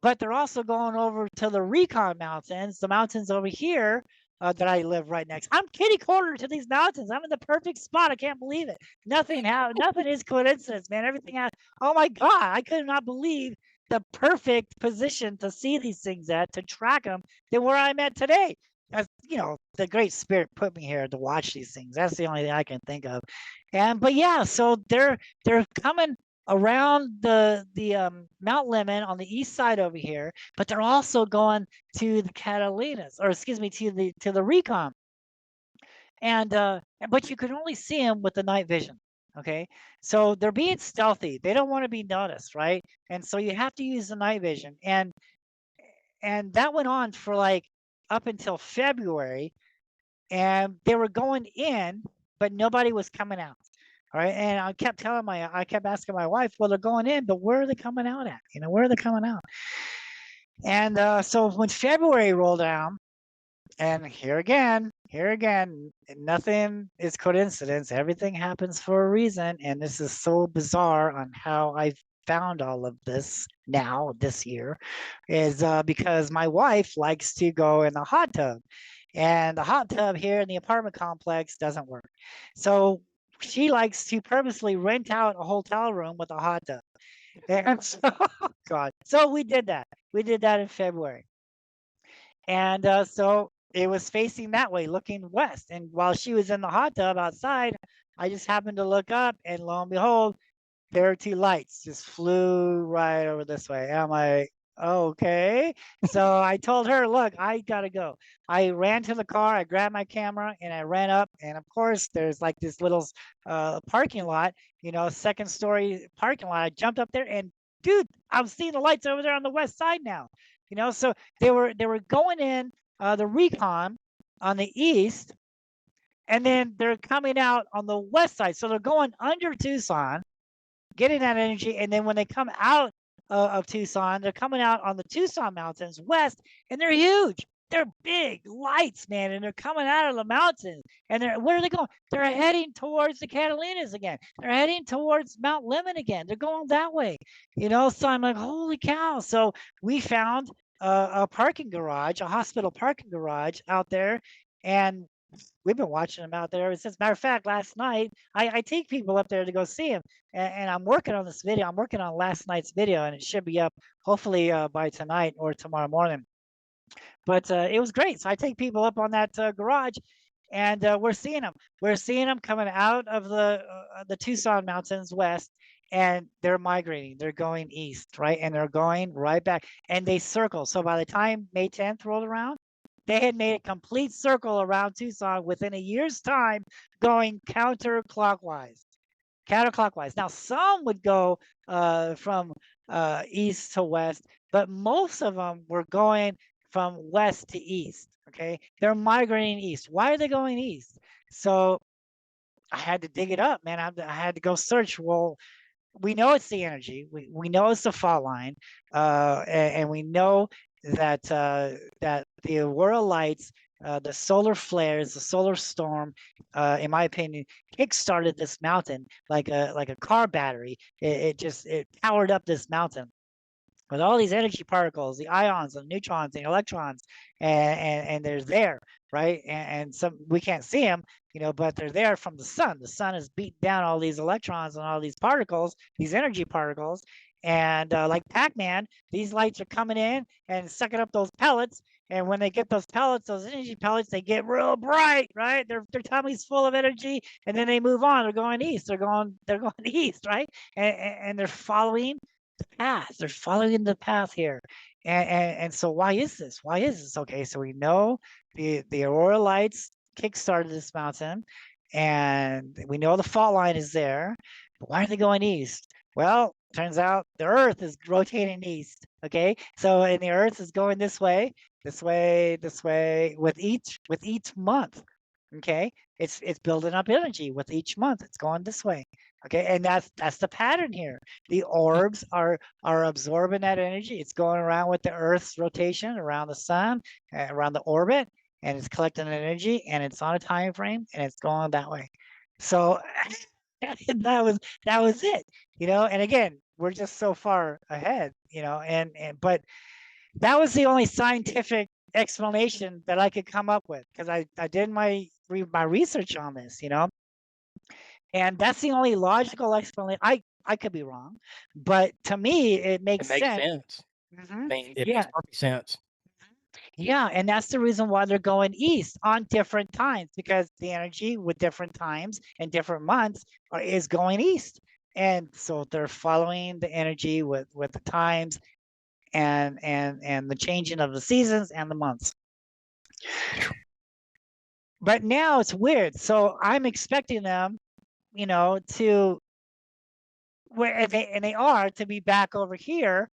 but they're also going over to the Recon Mountains, the mountains over here, that I live right next. I'm kitty corner to these mountains. I'm in the perfect spot. I can't believe it. Nothing is coincidence, man. Everything has. Oh my God, I could not believe the perfect position to see these things at, to track them, than where I'm at today. As the Great Spirit put me here to watch these things. That's the only thing I can think of. But yeah, so they're coming around the Mount Lemmon on the east side over here, but they're also going to the Catalinas, or excuse me, to the Recon. And but you can only see them with the night vision. Okay, so they're being stealthy. They don't want to be noticed, right? And so you have to use the night vision. And that went on for like up until February, and they were going in, but nobody was coming out. All right, and I kept asking my wife, well, they're going in, but where are they coming out at? Where are they coming out? And so when February rolled around, and here again, nothing is coincidence. Everything happens for a reason, and this is so bizarre on how I found all of this now this year, is because my wife likes to go in the hot tub, and the hot tub here in the apartment complex doesn't work. So she likes to purposely rent out a hotel room with a hot tub. And so, God, so we did that. We did that in February. And so it was facing that way, looking west. And while she was in the hot tub outside, I just happened to look up, and lo and behold, there are two lights just flew right over this way. And I'm like, okay. So I told her, look, I gotta go. I ran to the car, I grabbed my camera, and I ran up. And of course, there's like this little parking lot, second story parking lot. I jumped up there, and dude, I'm seeing the lights over there on the west side now. So they were going in the Recon on the east, and then they're coming out on the west side. So they're going under Tucson, getting that energy, and then when they come out of Tucson, they're coming out on the Tucson mountains west, and they're huge. They're big lights, man, and they're coming out of the mountains. And where are they going? They're heading towards the Catalinas again. They're heading towards Mount Lemmon again. They're going that way, So I'm like, holy cow! So we found a parking garage, a hospital parking garage out there, and we've been watching them out there ever since. Matter of fact, last night I take people up there to go see them, and I'm working on this video. I'm working on last night's video, and it should be up hopefully by tonight or tomorrow morning. But it was great. So I take people up on that garage, and we're seeing them. We're seeing them coming out of the Tucson mountains west, and they're migrating. They're going east, right? And they're going right back, and they circle. So by the time May 10th rolled around, they had made a complete circle around Tucson within a year's time, going counterclockwise. Now, some would go from east to west, but most of them were going from west to east. Okay, they're migrating east. Why are they going east? So I had to dig it up, man. I had to go search. Well, we know it's the energy. We know it's the fault line, and we know that that the aurora lights, the solar flares, the solar storm, in my opinion, kick-started this mountain like a car battery. It powered up this mountain with all these energy particles, the ions, the neutrons, the electrons, and they're there, right? And some we can't see them, but they're there from the sun. The sun has beat down all these electrons and all these particles, these energy particles. And like Pac-Man, these lights are coming in and sucking up those pellets. And when they get those pellets, those energy pellets, they get real bright, right? Their tummy's full of energy, and then they move on. They're going east. They're going east, right? And they're following the path. They're following the path here. And so why is this? Okay, so we know the aurora lights kickstarted this mountain, and we know the fault line is there. But why are they going east? Well, turns out the Earth is rotating east. Okay, and the Earth is going this way with each month. Okay, it's building up energy with each month. It's going this way. Okay, and that's the pattern here. The orbs are absorbing that energy. It's going around with the Earth's rotation around the sun, around the orbit, and it's collecting energy, and it's on a time frame, and it's going that way. So that was it. And again, we're just so far ahead, but that was the only scientific explanation that I could come up with, because I did my research on this, and that's the only logical explanation. I could be wrong, but to me it It makes makes sense. sense. Hmm. I mean, it Yeah, makes perfect sense. yeah, and that's the reason why they're going east on different times, because the energy with different times and different months is going east, and so they're following the energy with the times and the changing of the seasons and the months. But now it's weird. So I'm expecting them, to where and they are to be back over here,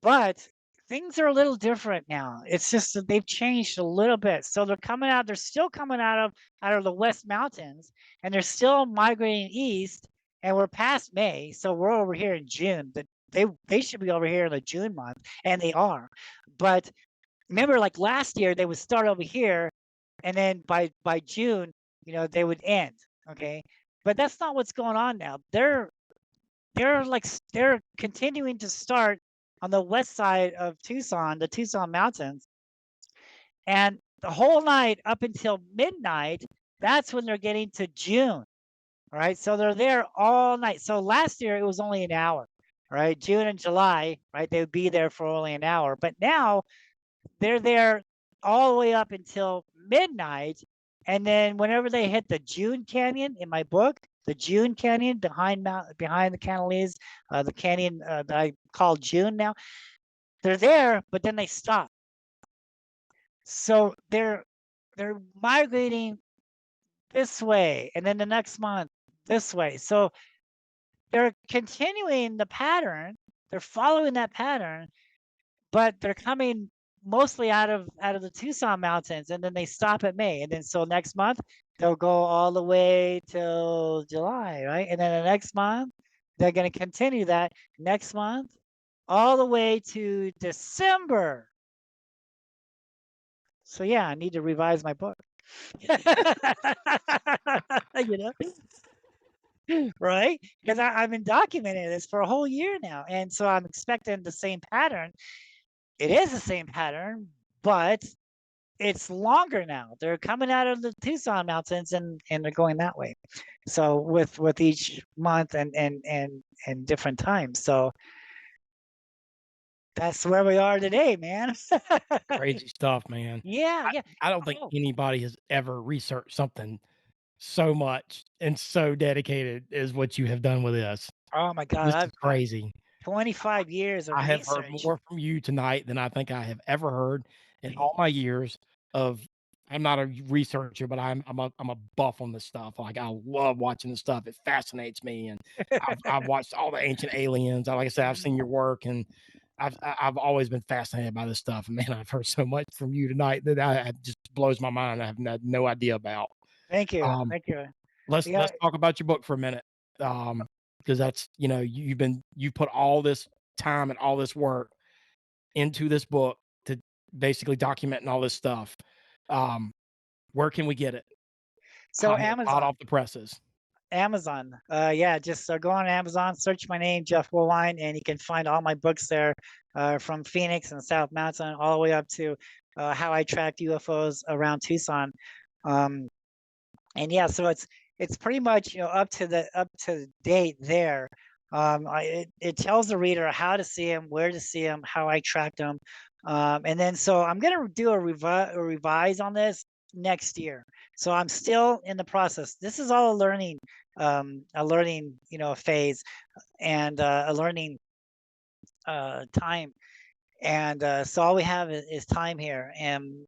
but things are a little different now. It's just that they've changed a little bit. So they're coming out, they're still coming out of the West Mountains, and they're still migrating east, and we're past May, so we're over here in June. They should be over here in the June month, and they are. But remember, like last year, they would start over here, and then by June, they would end. Okay, but that's not what's going on now. They're continuing to start on the west side of Tucson, the Tucson mountains, and the whole night up until midnight. That's when they're getting to June. All right, so they're there all night. So last year it was only an hour. All right, June and July, right? They would be there for only an hour, but now they're there all the way up until midnight. And then whenever they hit the June Canyon in my book, the June Canyon behind the Cantonese, the canyon that I call June now, they're there, but then they stop. So they're migrating this way, and then the next month this way. So they're continuing the pattern. They're following that pattern, but they're coming mostly out of the Tucson mountains, and then they stop at May, and then so next month they'll go all the way till July, right? And then the next month they're going to continue that next month all the way to December. So yeah, I need to revise my book. you know right? Because I've been documenting this for a whole year now, and so I'm expecting the same pattern. It is the same pattern, but it's longer now. They're coming out of the Tucson mountains, and they're going that way. So with each month and different times. So that's where we are today, man. Crazy stuff, man. Yeah, yeah. I don't think Oh, anybody has ever researched something so much and so dedicated as what you have done with this. oh my God, This is I've crazy. 25 years of I have heard research. more from you tonight than I think I have ever heard in all my years of. I'm not a researcher, but I'm a buff on this stuff. Like, I love watching this stuff. It fascinates me, and I've watched all the Ancient Aliens. Like I said, I've seen your work, and I've always been fascinated by this stuff. And man, I've heard so much from you tonight that it just blows my mind. I have no idea about. Thank you, Um, thank you. let's Yeah. talk about your book for a minute, because that's you've put all this time and all this work into this book to basically documenting all this stuff. Where can we get it? So Hot Amazon. off the presses. Amazon. Yeah, just go on Amazon, search my name, Jeff Woolwine, and you can find all my books there, from Phoenix and South Mountain all the way up to how I tracked UFOs around Tucson. And yeah, so it's pretty much up to date there. It tells the reader how to see them, where to see them, how I tracked them, and then so I'm gonna do a revise on this next year. So I'm still in the process. This is all a learning phase, and a learning time. And so all we have is time here. And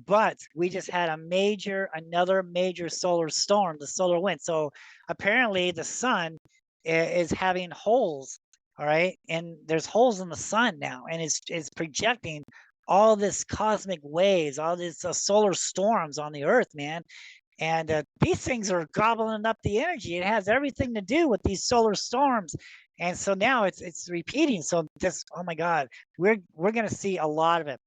but we just had another major solar storm, the solar wind. So apparently the sun is having holes. All right, and there's holes in the sun now, and it's projecting all this cosmic waves, all these solar storms on the earth, man. And these things are gobbling up the energy. It has everything to do with these solar storms. And so now it's repeating. So this, oh my God, we're gonna see a lot of it.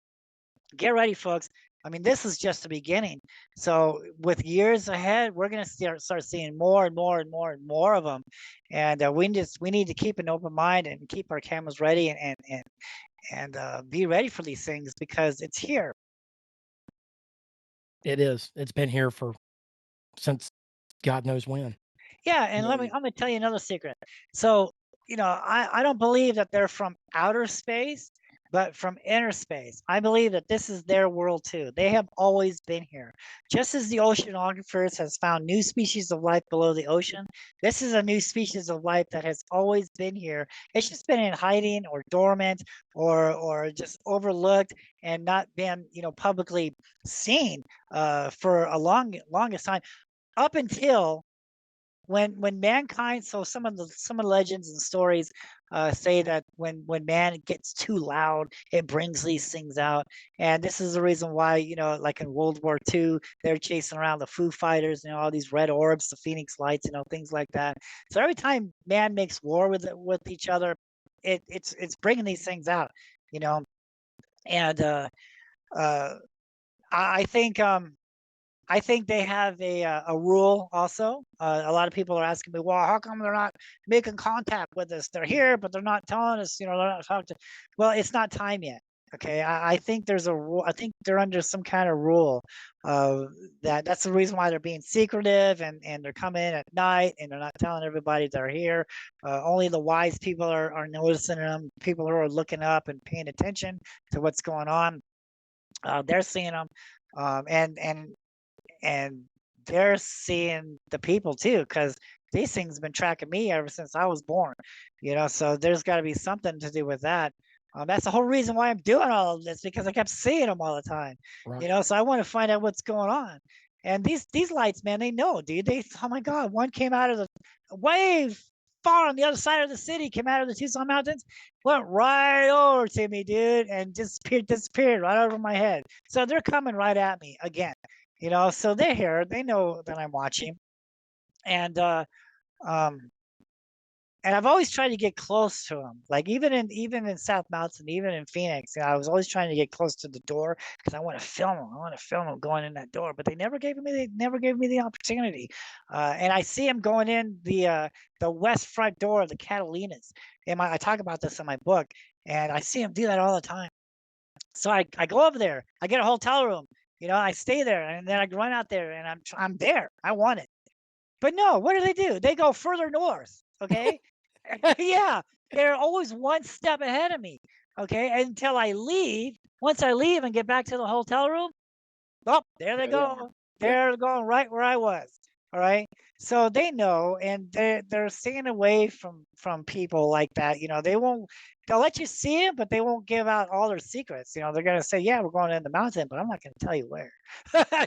Get ready, folks. I mean, this is just the beginning. So with years ahead, we're gonna start seeing more and more and more and more of them. And we need to keep an open mind and keep our cameras ready and be ready for these things because it's here. It is. It's been here since God knows when. Yeah, and I'm gonna tell you another secret. So, I don't believe that they're from outer space, but from inner space. I believe that this is their world too. They have always been here. Just as the oceanographers has found new species of life below the ocean, this is a new species of life that has always been here. It's just been in hiding or dormant or just overlooked and not been, publicly seen for a longest time up until when mankind. So some of the legends and stories say that when man gets too loud, it brings these things out, and this is the reason why, like in World War II, they're chasing around the Foo Fighters, all these red orbs, the Phoenix Lights, things like that. So every time man makes war with each other, it's bringing these things out, and uh I think I think they have a rule also. A lot of people are asking me, well, how come they're not making contact with us? They're here, but they're not telling us, they're not talking to. Well, it's not time yet. Okay, I think there's a rule. I think they're under some kind of rule. That's the reason why they're being secretive and they're coming in at night and they're not telling everybody they're here. Only the wise people are noticing them. People who are looking up and paying attention to what's going on, they're seeing them. And they're seeing the people too, because these things have been tracking me ever since I was born, so there's got to be something to do with that. That's the whole reason why I'm doing all of this, because I kept seeing them all the time. Right. So I want to find out what's going on. And these lights, man, they know, dude. Oh my God, one came out of the way far on the other side of the city, came out of the Tucson mountains, went right over to me, dude, and disappeared right over my head. So they're coming right at me again. So they're here. They know that I'm watching, and I've always tried to get close to them. Like even in South Mountain, even in Phoenix, I was always trying to get close to the door because I want to film them. I want to film them going in that door, but they never gave me the opportunity. And I see them going in the west front door of the Catalinas. I talk about this in my book, and I see them do that all the time. So I go over there. I get a hotel room. I stay there, and then I run out there, and I'm there. I want it. But no, what do? They go further north, okay? Yeah, they're always one step ahead of me, okay? Until I leave. Once I leave and get back to the hotel room, oh, there they go. They're going right where I was. All right. So they know, and they're staying away from people like that. They'll let you see it, but they won't give out all their secrets. They're gonna say, yeah, we're going in the mountain, but I'm not gonna tell you where.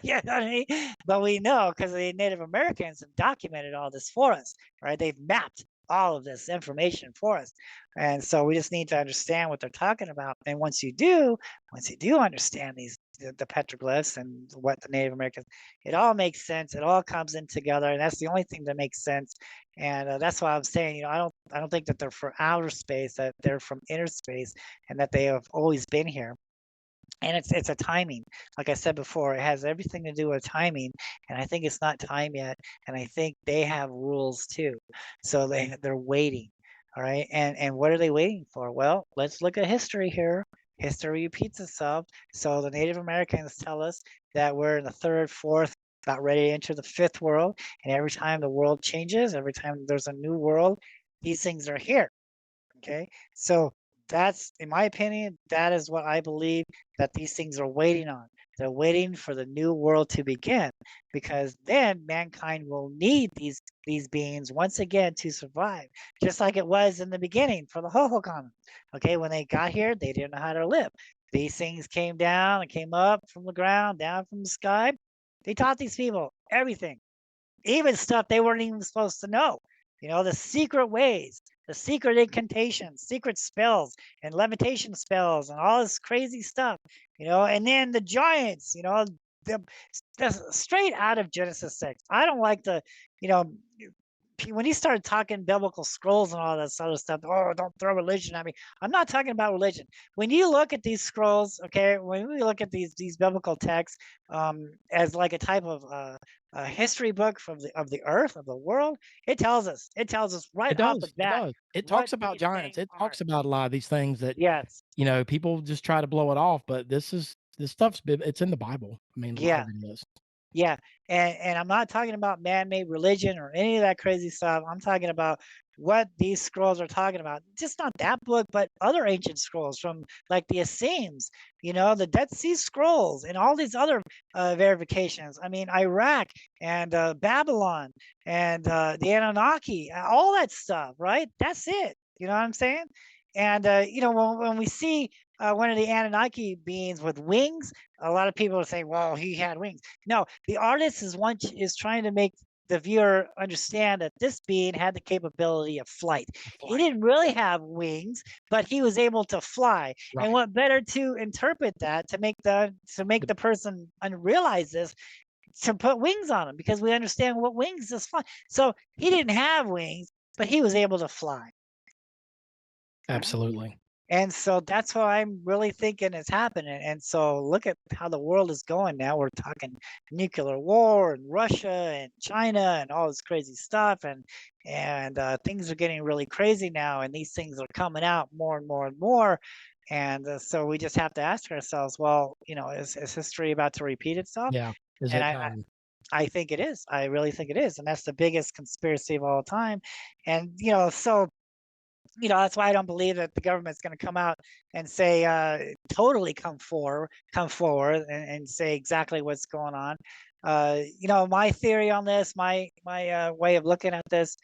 You know what I mean? But we know because the Native Americans have documented all this for us, right? They've mapped all of this information for us. And so we just need to understand what they're talking about. And once you do understand the petroglyphs and what the Native Americans, it all makes sense. It all comes in together, and that's the only thing that makes sense. And that's why I'm saying, I don't think that they're from outer space, that they're from inner space, and that they have always been here. And it's a timing. Like I said before, it has everything to do with timing, and I think it's not time yet. And I think they have rules too, so they're waiting. All right, and what are they waiting for? Well, let's look at history here. History repeats itself. So the Native Americans tell us that we're in the third, fourth, about ready to enter the fifth world. And every time the world changes, every time there's a new world, these things are here. Okay, so that's, in my opinion, that is what I believe that these things are waiting on. They're waiting for the new world to begin, because then mankind will need these beings once again to survive, just like it was in the beginning for the Hohokam. Okay, when they got here, they didn't know how to live. These things came down and came up from the ground, down from the sky. They taught these people everything, even stuff they weren't even supposed to know. The secret ways, the secret incantations, secret spells, and levitation spells, and all this crazy stuff. And then the giants. The straight out of Genesis 6. I don't like the when he started talking biblical scrolls and all that sort of stuff, oh, don't throw religion at me. I'm not talking about religion. When you look at these scrolls, okay, when we look at these biblical texts, as like a type of a history book from the earth, of the world, it tells us right It off the does. It bat does. It what talks about these giants. things It are. talks about a lot of these things that, Yes, people just try to blow it off, but this stuff's it's in the Bible. I mean, a lot yeah. of it is. Yeah, and I'm not talking about man-made religion or any of that crazy stuff. I'm talking about what these scrolls are talking about. Just not that book, but other ancient scrolls from like the Essenes, the Dead Sea Scrolls, and all these other verifications. I mean, Iraq and Babylon and the Anunnaki, all that stuff, right? That's it. You know what I'm saying? And when we see one of the Anunnaki beings with wings, a lot of people are saying, "Well, he had wings." No, the artist is trying to make the viewer understand that this being had the capability of flight. He didn't really have wings, but he was able to fly. Right. And what better to interpret that to make the person realize this, to put wings on him, because we understand what wings is fly. So he didn't have wings, but he was able to fly. Absolutely. And so that's what I'm really thinking is happening. And so look at how the world is going now. We're talking nuclear war and Russia and China and all this crazy stuff. And things are getting really crazy now. And these things are coming out more and more and more. And so we just have to ask ourselves, well, is history about to repeat itself? Yeah. Is And it I time? I think it is. I really think it is. And that's the biggest conspiracy of all time. And, so that's why I don't believe that the government's going to come out and say, totally come forward and say exactly what's going on. My theory on this, my way of looking at this,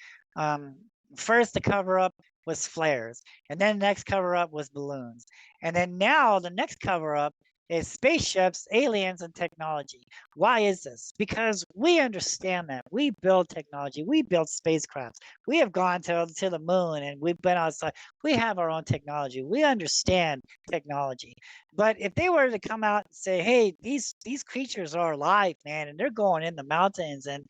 first the cover up was flares, and then the next cover up was balloons, and then now the next cover up is spaceships, aliens, and technology. Why is this? Because we understand that we build technology, we build spacecrafts, we have gone to the moon, and we've been outside. We have our own technology. We understand technology. But if they were to come out and say, "Hey, these creatures are alive, man, and they're going in the mountains," and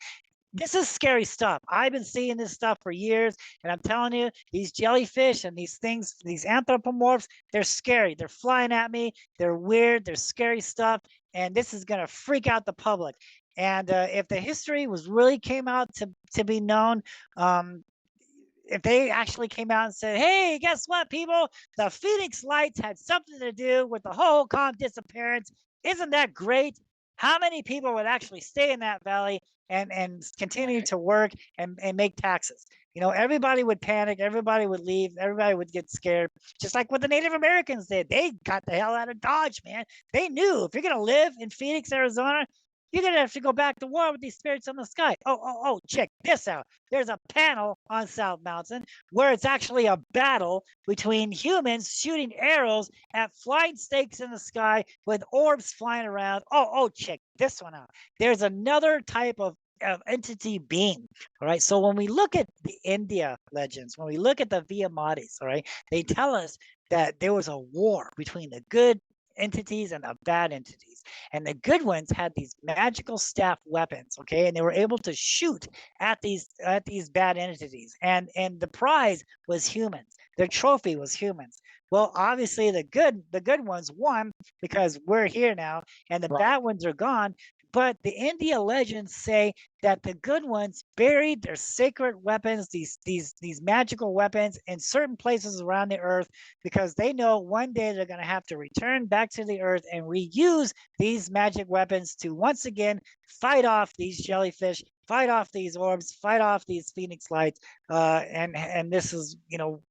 this is scary stuff. I've been seeing this stuff for years, and I'm telling you, these jellyfish and these things, these anthropomorphs, they're scary. They're flying at me. They're weird. They're scary stuff, and this is gonna freak out the public. And if the history was really came out to be known, if they actually came out and said, "Hey, guess what, people? The Phoenix Lights had something to do with the whole calm disappearance. Isn't that great?" How many people would actually stay in that valley and continue to work and make taxes? Everybody would panic, everybody would leave, everybody would get scared. Just like what the Native Americans did. They got the hell out of Dodge, man. They knew if you're gonna live in Phoenix, Arizona, you're gonna have to go back to war with these spirits in the sky. Oh, check this out. There's a panel on South Mountain where it's actually a battle between humans shooting arrows at flying snakes in the sky with orbs flying around. Oh, check this one out. There's another type of entity being. All right. So when we look at the India legends, when we look at the Viamatis, all right, they tell us that there was a war between the good entities and the bad entities, and the good ones had these magical staff weapons, okay, and they were able to shoot at these bad entities, and the prize was humans. Their trophy was humans. Well, obviously the good ones won because we're here now, and the bad ones are gone. But the India legends say that the good ones buried their sacred weapons, these magical weapons, in certain places around the earth, because they know one day they're going to have to return back to the earth and reuse these magic weapons to once again fight off these jellyfish, fight off these orbs, fight off these Phoenix Lights. And this is,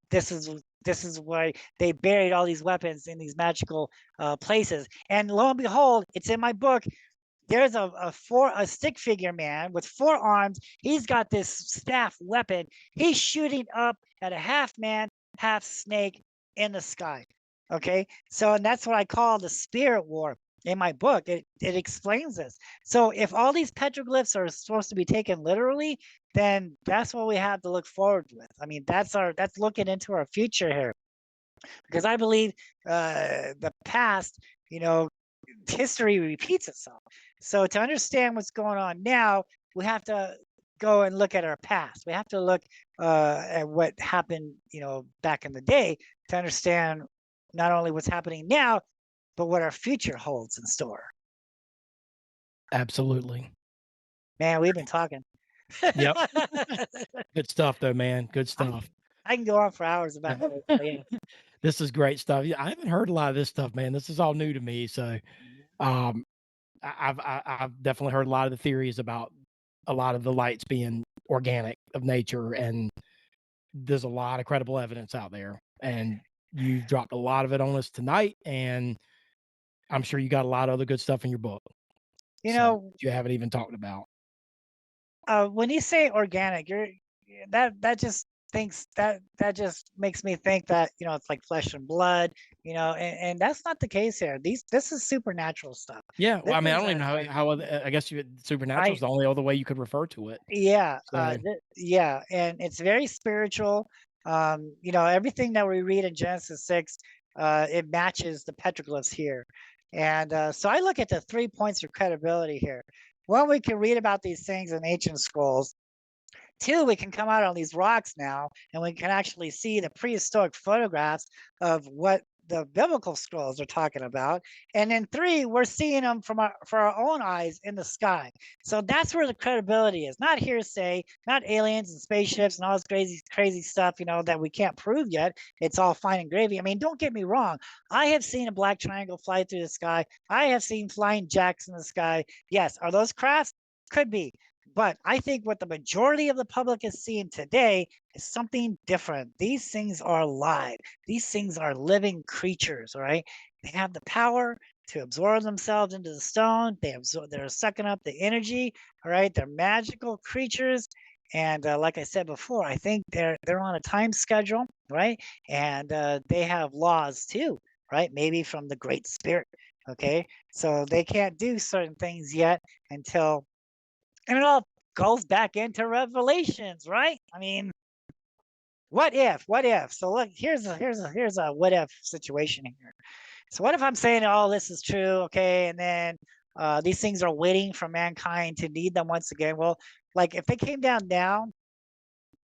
this is why they buried all these weapons in these magical places. And lo and behold, it's in my book. There's a stick figure man with 4 arms. He's got this staff weapon. He's shooting up at a half man, half snake in the sky. Okay, so and that's what I call the spirit war in my book. It explains this. So if all these petroglyphs are supposed to be taken literally, then that's what we have to look forward with. I mean, that's looking into our future here, because I believe the past, history repeats itself. So to understand what's going on now, we have to go and look at our past. We have to look at what happened, back in the day to understand not only what's happening now, but what our future holds in store. Absolutely. Man, we've been talking. Yep. Good stuff, though, man. Good I, stuff. I can go on for hours about this. But yeah. This is great stuff. Yeah, I haven't heard a lot of this stuff, man. This is all new to me. So, um, I've definitely heard a lot of the theories about a lot of the lights being organic of nature, and there's a lot of credible evidence out there. And you've dropped a lot of it on us tonight, and I'm sure you got a lot of other good stuff in your book. You So, know, you haven't even talked about. when you say organic, that just thinks that just makes me think that it's like flesh and blood, and that's not the case here. This is supernatural stuff. Yeah, well, This I mean, I is don't even know how I guess supernatural is I the only other way you could refer to it. yeah, So, yeah, and it's very spiritual. Everything that we read in Genesis 6, it matches the petroglyphs here, and so I look at the 3 points of credibility here. One, we can read about these things in ancient scrolls. Two, we can come out on these rocks now and we can actually see the prehistoric photographs of what the biblical scrolls are talking about. And then three, we're seeing them for our own eyes in the sky. So that's where the credibility is. Not hearsay, not aliens and spaceships and all this crazy stuff, that we can't prove yet. It's all fine and gravy. I mean, don't get me wrong. I have seen a black triangle fly through the sky. I have seen flying jacks in the sky. Yes, are those crafts? Could be. But I think what the majority of the public is seeing today is something different. These things are alive. These things are living creatures, all right? They have the power to absorb themselves into the stone. They're sucking up the energy, all right? They're magical creatures. And like I said before, I think they're on a time schedule, right? And they have laws too, right? Maybe from the Great Spirit, okay? So they can't do certain things yet until, and it all goes back into Revelations, right? I mean, what if? What if? So look, here's a what if situation here. So what if I'm saying all this is true, okay, and then these things are waiting for mankind to need them once again? Well, like if they came down now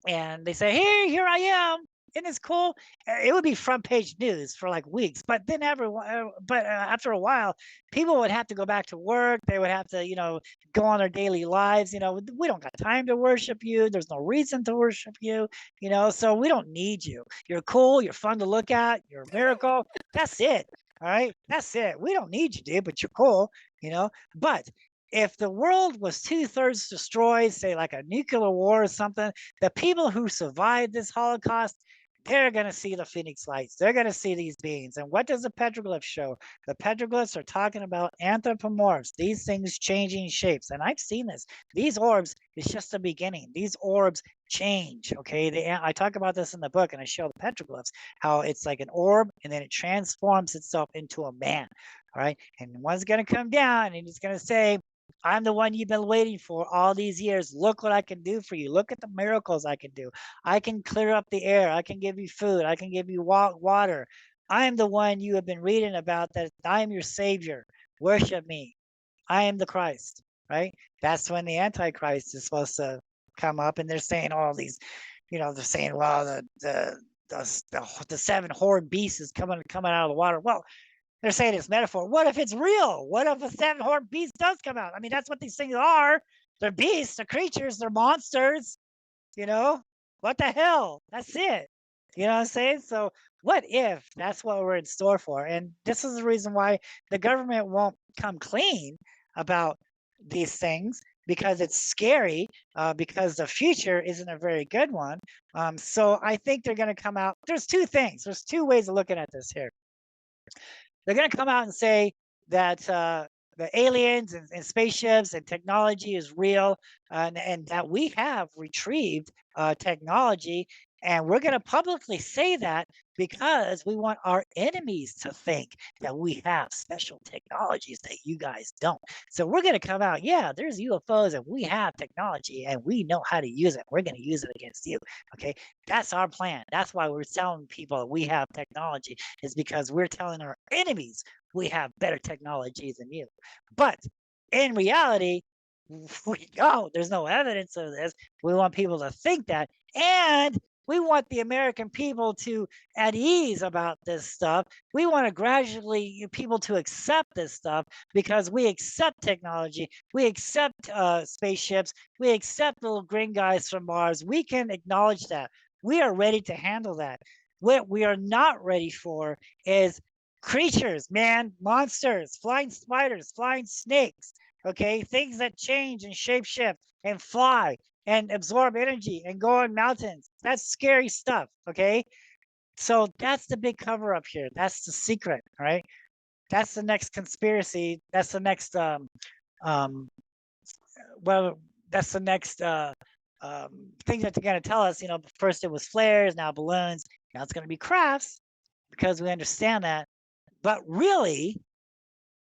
and they say, "Hey, here I am. Isn't this cool?" It would be front page news for like weeks. But then after a while, people would have to go back to work. They would have to, go on their daily lives. We don't got time to worship you. There's no reason to worship you. So we don't need you. You're cool. You're fun to look at. You're a miracle. That's it. All right. That's it. We don't need you, dude. But you're cool. But if the world was 2/3 destroyed, say like a nuclear war or something, the people who survived this Holocaust, they're going to see the Phoenix lights. They're going to see these beings. And what does the petroglyph show? The petroglyphs are talking about anthropomorphs, these things changing shapes. And I've seen this. These orbs is just the beginning. These orbs change, okay? I talk about this in the book, and I show the petroglyphs, how it's like an orb, and then it transforms itself into a man, all right? And one's going to come down, and he's going to say, "I'm the one you've been waiting for all these years. Look what I can do for you. Look at the miracles I can do. I can clear up the air. I can give you food. I can give you water. I am the one you have been reading about, that I am your savior. Worship me. I am the Christ," right? That's when the Antichrist is supposed to come up, and they're saying all these, they're saying, well, the seven horned beasts is coming out of the water. Well, they're saying it's metaphor. What if it's real? What if a seven-horned beast does come out? I mean, that's what these things are. They're beasts, they're creatures, they're monsters. What the hell? That's it. You know what I'm saying? So what if that's what we're in store for? And this is the reason why the government won't come clean about these things, because it's scary, because the future isn't a very good one. So I think they're going to come out. There's two things. There's two ways of looking at this here. They're going to come out and say that the aliens and spaceships and technology is real, and that we have retrieved technology. And we're going to publicly say that because we want our enemies to think that we have special technologies that you guys don't. So we're going to come out, yeah, there's UFOs and we have technology and we know how to use it. We're going to use it against you. Okay. That's our plan. That's why we're telling people we have technology, is because we're telling our enemies we have better technology than you. But in reality, we know there's no evidence of this. We want people to think that. And we want the American people to at ease about this stuff. We want to gradually people to accept this stuff because we accept technology. We accept spaceships. We accept little green guys from Mars. We can acknowledge that. We are ready to handle that. What we are not ready for is creatures, man, monsters, flying spiders, flying snakes, okay? Things that change and shapeshift and fly and absorb energy and go on mountains. That's scary stuff, okay? So that's the big cover up here. That's the secret, right? That's the next conspiracy. That's the next well, that's the next thing that they're going to tell us. You know, first it was flares, now balloons, now it's going to be crafts because we understand that. But really,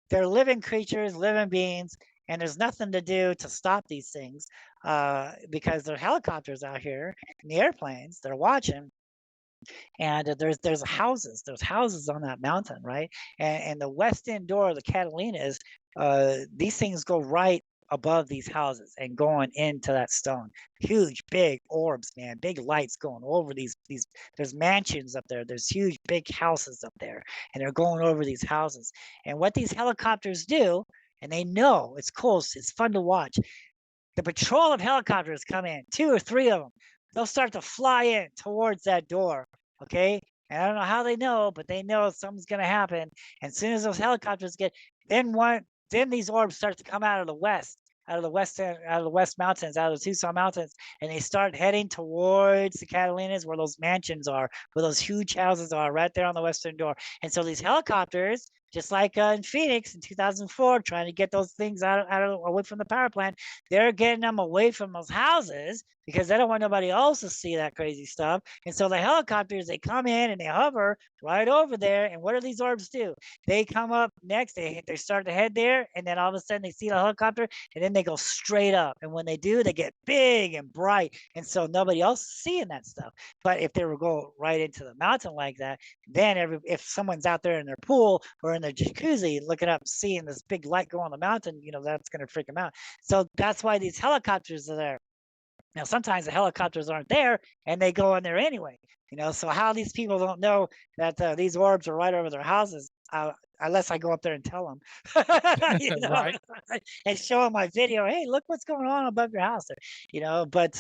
they're living creatures, living beings, and there's nothing to do to stop these things because there are helicopters out here and the airplanes. They're watching, and there's houses on that mountain, right? And the west end door of the Catalinas, these things go right above these houses and going into that stone. Huge, big orbs, man, big lights going over these. There's mansions up there. There's huge, big houses up there, and they're going over these houses. And what these helicopters do, and they know it's cool. It's fun to watch. The patrol of helicopters come in, 2 or 3 of them. They'll start to fly in towards that door. Okay. And I don't know how they know, but they know something's going to happen. And as soon as those helicopters get, then these orbs start to come out of the west, out of the west mountains, out of the Tucson mountains, and they start heading towards the Catalinas where those mansions are, where those huge houses are, right there on the western door. And so these helicopters, just like in Phoenix in 2004, trying to get those things away from the power plant, they're getting them away from those houses because they don't want nobody else to see that crazy stuff. And so the helicopters, they come in and they hover right over there. And what do these orbs do? They come up next, they start to head there, and then all of a sudden they see the helicopter, and then they go straight up. And when they do, they get big and bright. And so nobody else is seeing that stuff. But if they were going right into the mountain like that, then if someone's out there in their pool or in their jacuzzi looking up, seeing this big light go on the mountain, you know, that's going to freak them out. So that's why these helicopters are there. Now, sometimes the helicopters aren't there and they go in there anyway, you know, so how these people don't know that these orbs are right over their houses, unless I go up there and tell them, you know, Right. and show them my video. Hey, look what's going on above your house there, you know, but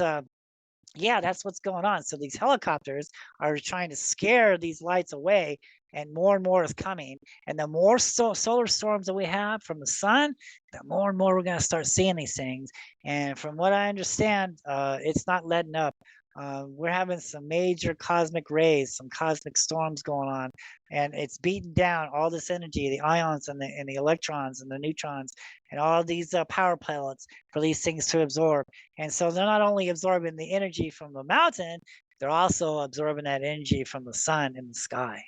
yeah, that's what's going on. So these helicopters are trying to scare these lights away, and more is coming. And the more solar storms that we have from the sun, the more and more we're going to start seeing these things. And from what I understand, it's not letting up. We're having some major cosmic rays, some cosmic storms going on, and it's beating down all this energy, the ions and the electrons and the neutrons, and all these power pellets for these things to absorb. And so they're not only absorbing the energy from the mountain, they're also absorbing that energy from the sun in the sky.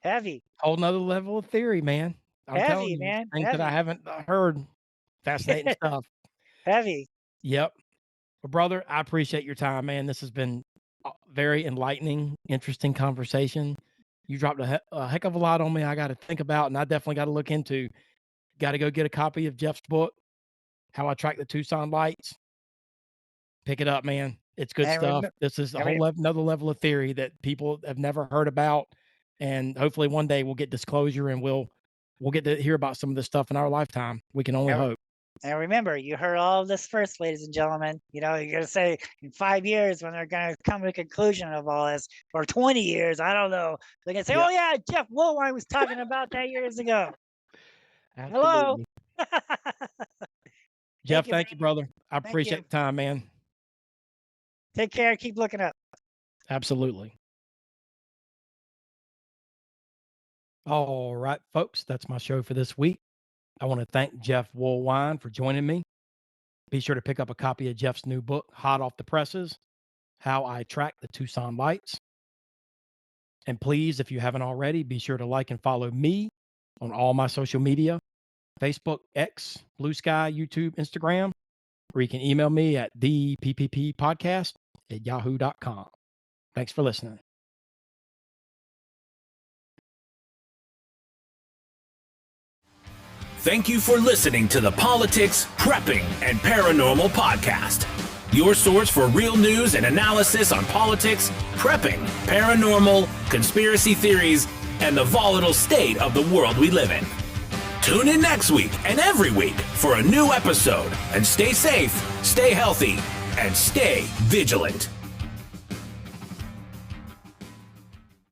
Heavy. Whole nother level of theory, man. I'm telling Heavy, you, man. things that I Heavy. haven't heard. Fascinating stuff. Heavy. Yep. Well, brother, I appreciate your time, man. This has been a very enlightening, interesting conversation. You dropped a heck of a lot on me I got to think about, and I definitely got to look into. Got to go get a copy of Jeff's book, How I Track the Tucson Lights. Pick it up, man. It's good And stuff. This is a and whole another level of theory that people have never heard about, and hopefully one day we'll get disclosure and we'll get to hear about some of this stuff in our lifetime. We can only hope. And remember, you heard all of this first, ladies and gentlemen. You know, you're going to say in 5 years when they're going to come to a conclusion of all this, or 20 years, I don't know. They're going to say, Yeah. oh, yeah, Jeff Woolwine was talking about that years ago. Hello. Jeff, you, thank you, brother. I Thank appreciate you. the time, man. Take care. Keep looking up. Absolutely. All right, folks, that's my show for this week. I want to thank Jeff Woolwine for joining me. Be sure to pick up a copy of Jeff's new book, hot off the presses, How I Track the Tucson Lights. And please, if you haven't already, be sure to like and follow me on all my social media, Facebook, X, Blue Sky, YouTube, Instagram, or you can email me at thepppodcast@yahoo.com. Thanks for listening. Thank you for listening to the Politics, Prepping, and Paranormal Podcast. Your source for real news and analysis on politics, prepping, paranormal, conspiracy theories, and the volatile state of the world we live in. Tune in next week and every week for a new episode. And stay safe, stay healthy, and stay vigilant.